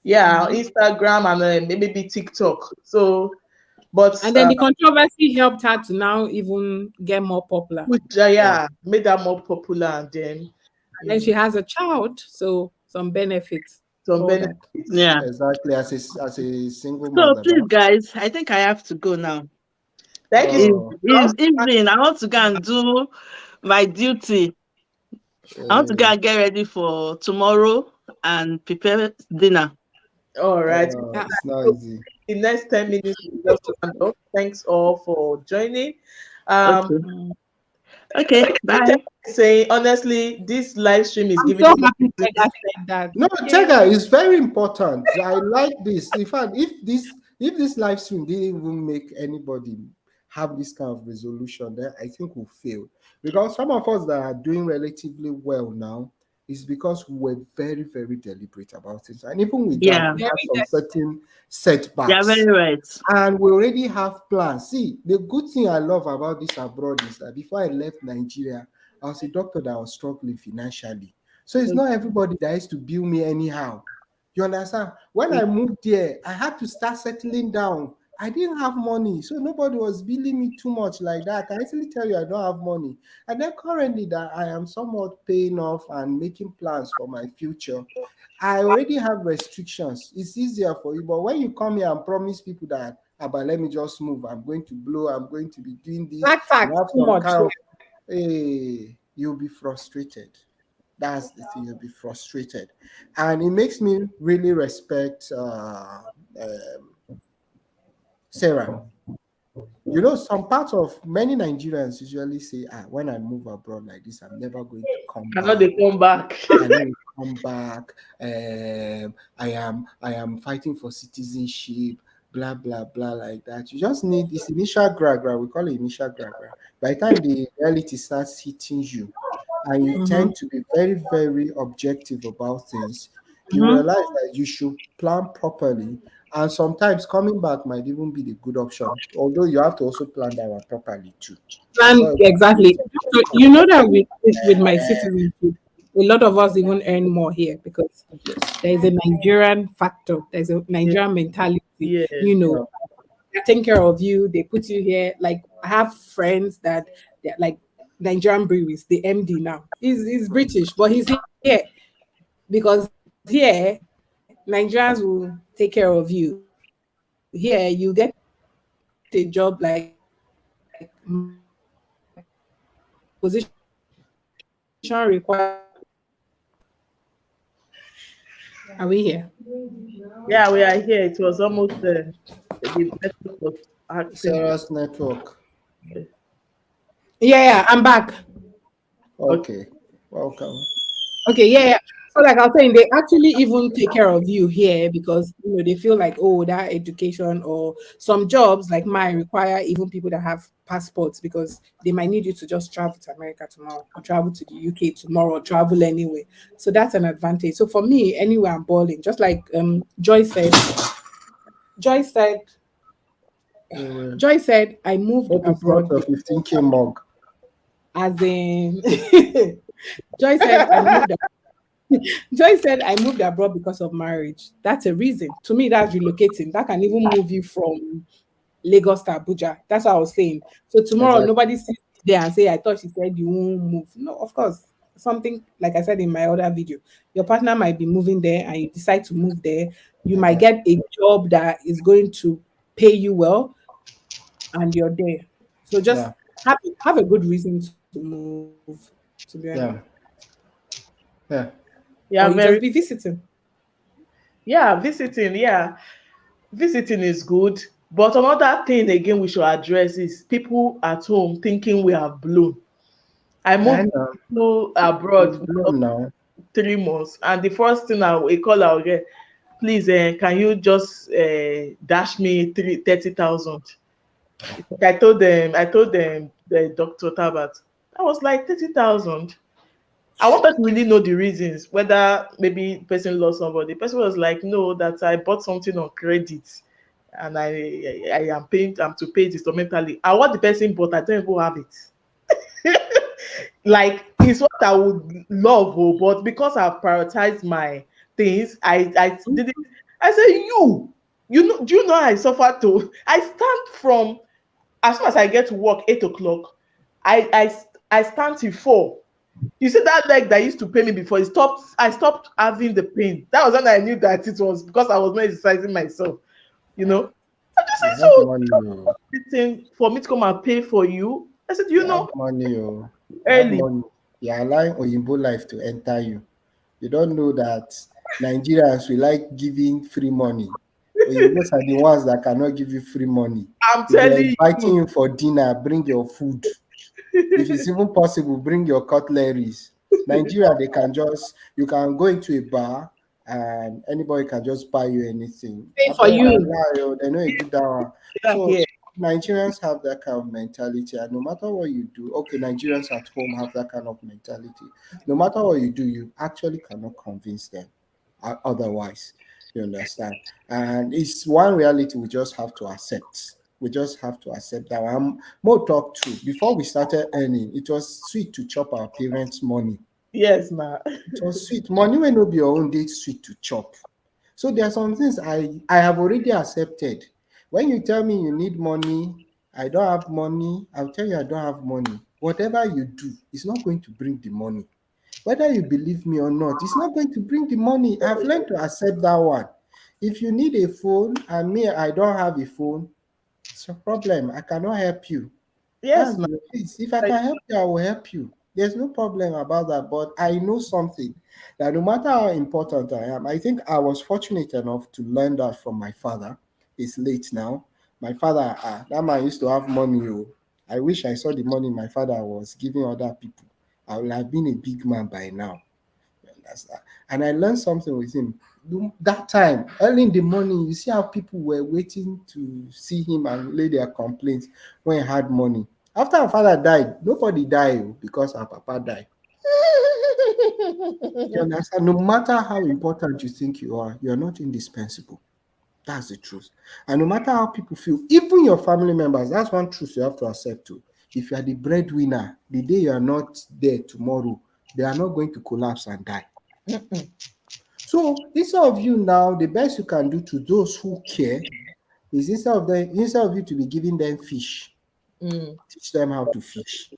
Yeah, Mhm. Instagram and maybe TikTok. So, but And then the controversy helped her to now even get more popular. which Yeah. yeah, made her more popular and then And then you she has a child, so some benefits, some all that. benefits. Yeah. Exactly. As a single So mother. please, guys, I think I have to go now. Thank you so It's, Oh, it's much. evening. I want to go and do my duty. I want to go eh, and get ready for tomorrow and prepare dinner. All right. Ah, it's not So easy. the next 10 minutes we just round up. Thanks all for joining. Um, Okay. mm. Okay. Bye. saying honestly, this live stream is I'm giving so me happy Tega said that. No, Yay. Tega is very important. I like this. In fact, if this live stream didn't even make anybody have this kind of resolution, then I think we'll fail. Because some of us that are doing relatively well now is because we're very, very deliberate about it. And even with that, Yeah. we Very have some good. certain You're very setbacks. right. And we already have plans. See, the good thing I love about this abroad is that before I left Nigeria, I was a doctor that was struggling financially. So it's not everybody that used to bill me anyhow. You understand? When I moved there, I had to start settling down. I didn't have money, so nobody was billing me too much like that. I can easily tell you I don't have money. And then currently that I am somewhat paying off and making plans for my future, I already have restrictions. It's easier for you. But when you come here and promise people that, but let me just move, I'm going to blow, I'm going to be doing this, Black tax you have too some much. kind of, hey, you'll be frustrated. That's the thing, you'll be frustrated. And it makes me really respect Sarah. You know, some parts of many Nigerians usually say, when I move abroad like this, I'm never going to come cannot back. they come back. I know will come back. I am fighting for citizenship, blah blah blah, like that. You just need this initial gra. We call it initial gra. By the time the reality starts hitting you, and you Mm-hmm. tend to be very, very objective about things, you Mm-hmm. realize that you should plan properly. And sometimes coming back might even be the good option, although you have to also plan that one properly too. It's And not exactly. So you know that with my uh, citizenship, a lot of us even earn more here because yes. there is a Nigerian factor, there's a Yeah. Nigerian mentality. Yes. You know, Yeah. they take care of you, they put you here. Like I have friends that they're like Nigerian breweries, the MD now. He's British, but he's here because here Nigerians will take care of you. Here you get a job like my position requires are we here? Yeah, we are here. It was almost the network was acting. Sarah's network. Yeah, I'm back. Okay, welcome. Okay, yeah. So like I was saying, they actually even take care of you here because they feel like, oh, that education or some jobs like mine require even people that have passports because they might need you to just travel to America tomorrow or travel to the UK tomorrow or travel anyway. So that's an advantage. So for me, anywhere I'm balling, just like Joy said, Uh, Joy said, I moved Hope it's not abroad your 15K mug. as in Joy said I moved Joy said, I moved abroad because of marriage. That's a reason. To me, that's relocating. That can even move you from Lagos to Abuja. That's what I was saying. So tomorrow, Exactly. nobody sees you there and say, I thought she said you won't move. No, of course. Something like I said in my other video, your partner might be moving there and you decide to move there. You might get a job that is going to pay you well and you're there. So just Yeah, have a good reason to move, to be honest. yeah, yeah. Or you Yeah, just be very. visiting. Yeah, visiting. Yeah, visiting is good. But another thing again we should address is people at home thinking we have blown. I I moved know. to abroad It's for blown now. 3 months, and the first thing I call I'll get, please, can you just dash me 30,000? I told them the Dr. Tabat. I was like 30,000. I wanted to really know the reasons, whether maybe the person lost somebody. The person was like, no, that I bought something on credit and I'm to pay it instrumentally. And what the person bought, I don't even have it. Like it's what I would love, oh, but because I've prioritized my things, I didn't. I said, do you know I suffer to? I stand from as soon as I get to work 8 o'clock. I stand till 4. You see that leg that used to pain me before, it stopped. I stopped having the pain. That was when I knew that it was because I was not exercising myself. You know, I just You said, have so money, oh. thing for me to come and pay for you. I said, You have money, oh. You have early. money. You're allowing Oyinbo life to enter you. You don't know that Nigerians we like giving free money. Oyimbos are the ones that cannot give you free money. I'm If they're telling inviting you. you for dinner, bring your food. If it's even possible, bring your cutleries. Nigeria, you can go into a bar and anybody can just buy you anything. Pay for Abroad, you. they know a good hour. Yeah, So here. Nigerians have that kind of mentality, and no matter what you do, okay, Nigerians at home have that kind of mentality. No matter what you do, you actually cannot convince them otherwise. You understand? And it's one reality we just have to accept. We just have to accept that. More talk true. Before we started earning, it was sweet to chop our parents' money. Yes, ma. It was sweet. Money may not be your own, it's sweet to chop. So there are some things I have already accepted. When you tell me you need money, I don't have money, I'll tell you I don't have money. Whatever you do, it's not going to bring the money. Whether you believe me or not, it's not going to bring the money. I've learned to accept that one. If you need a phone and me, I don't have a phone, it's a problem. I cannot help you. Yes, That's ma. the case. If I can help you, I will help you. There's no problem about that. But I know something that no matter how important I am, I think I was fortunate enough to learn that from my father. He's late now. My father, that man used to have money. Oh. I wish I saw the money my father was giving other people. I would have been a big man by now. You understand? And I learned something with him. That time, early in the morning, you see how people were waiting to see him and lay their complaints when he had money. After our father died, nobody died because our papa died. You understand? No matter how important you think you are not indispensable. That's the truth. And no matter how people feel, even your family members, that's one truth you have to accept too. If you are the breadwinner, the day you are not there tomorrow, they are not going to collapse and die. So instead of you now, the best you can do to those who care is instead of you to be giving them fish, Mm. teach them how to fish.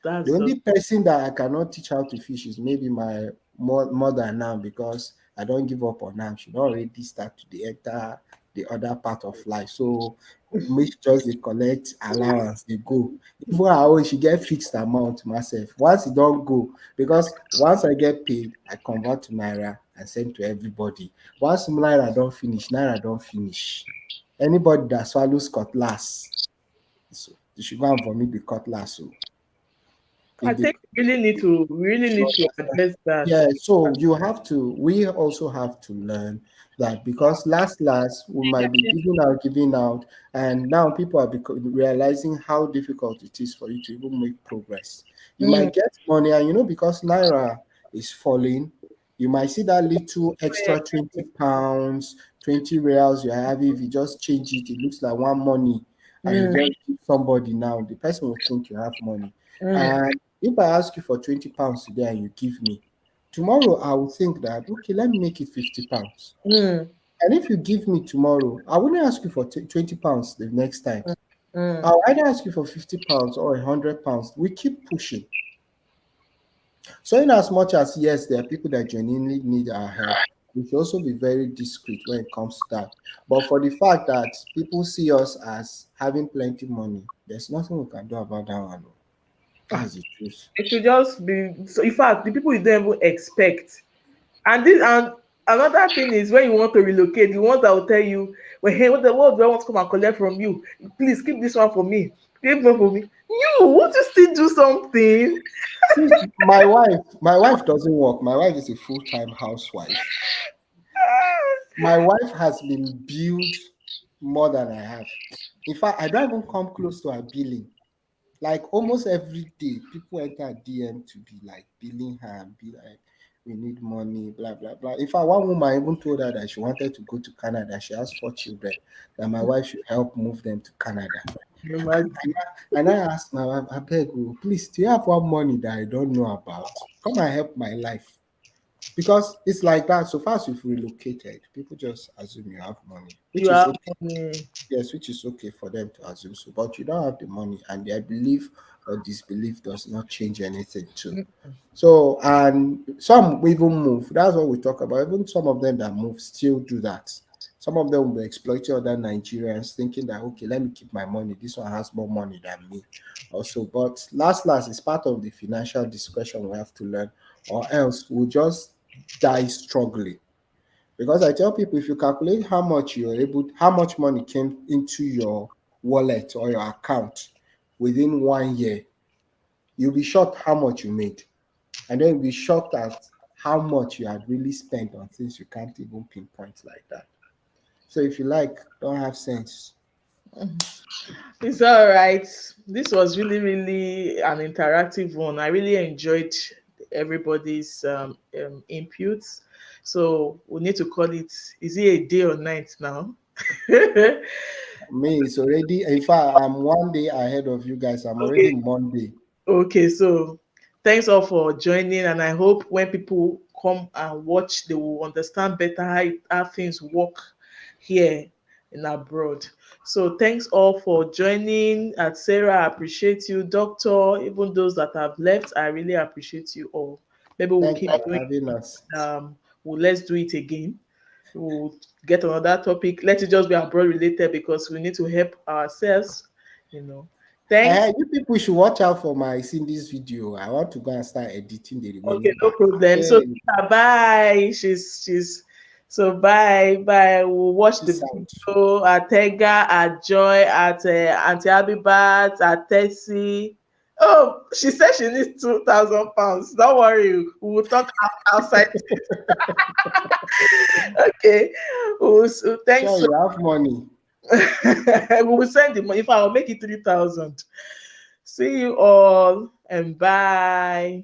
That's The just only person that I cannot teach how to fish is maybe my mother now, because I don't give up on her. She don't already start to enter the other part of life. So make just they collect allowance, they go. Even her own, she get fixed amount myself. Once it don't go, because once I get paid, I convert to Naira and send to everybody. Once Naira don't finish. Anybody that swallows cutlass, so you should go and vomit the cutlass. So I if the think we really need to address that. yeah, so we also have to learn that, because last we might be giving out, and now people are realizing how difficult it is for you to even make progress. You Mm. might get money, and because Naira is falling, you might see that little extra 20 pounds, 20 reals you have. If you just change it, it looks like one money, and you Mm. just give somebody, now the person will think you have money. Mm. And if I ask you for 20 pounds today and you give me, tomorrow I will think that, okay, let me make it 50 pounds. Mm. And if you give me tomorrow, I wouldn't ask you for 20 pounds the next time. Mm. I'll either ask you for 50 pounds or 100 pounds. We keep pushing. So, in as much as, yes, there are people that genuinely need our help, we should also be very discreet when it comes to that. But for the fact that people see us as having plenty money, there's nothing we can do about that one. That's the truth. It should just be so. In fact, the people you don't even expect. And another thing is, when you want to relocate, the ones that will tell you, well, hey, what do I want to come and collect from you? Please keep this one for me. Keep one for me. You want to still do something? See, my wife doesn't work. My wife is a full-time housewife. My wife has been billed more than I have. In fact, I don't even come close to her billing. Like almost every day, people enter DM to be like billing her and be like, we need money, blah blah blah. In fact, one woman even told her that she wanted to go to Canada. She has 4 children, that my wife should help move them to Canada. Imagine. And I asked my wife, I beg you, please, do you have one money that I don't know about? Come and help my life. Because it's like that. So far as you've relocated, people just assume you have money, which You is have okay. money. Yes, which is okay for them to assume so. But you don't have the money, and their belief or disbelief does not change anything too. So, and some even move. That's what we talk about. Even some of them that move still do that. Some of them will be exploiting other Nigerians, thinking that, okay, let me keep my money. This one has more money than me, also. But last, it's part of the financial discretion we have to learn, or else we'll just die struggling. Because I tell people, if you calculate how much money came into your wallet or your account within 1 year, you'll be shocked how much you made. And then you'll be shocked at how much you had really spent on things you can't even pinpoint like that. So if you like, don't have sense. It's all right. This was really, really an interactive one. I really enjoyed everybody's inputs. So we need to call it, is it a day or night now? Me, it's already, in fact, I'm one day ahead of you guys. I'm already Okay. Monday. Okay, so thanks all for joining, and I hope when people come and watch, they will understand better how things work here in abroad. So thanks all for joining. At Sarah, I appreciate you. Doctor, even those that have left, I really appreciate you all. Maybe we'll Thank you keep for doing. having us. Let's do it again. We'll get another topic. Let it just be abroad related because we need to help ourselves. You know. Thanks. You people should watch out for my Cindy's video. I want to go and start editing the Okay, remaining no part. problem. So Hey, bye. She's so bye. We'll watch the peace out. video at Tega, at Joy, at Auntie Abibat, at Tessie. Oh, she said she needs £2,000. Don't worry, we will talk outside. Okay. Thanks. Sure, you have money. We will send the money. If I will make it 3,000. See you all and bye.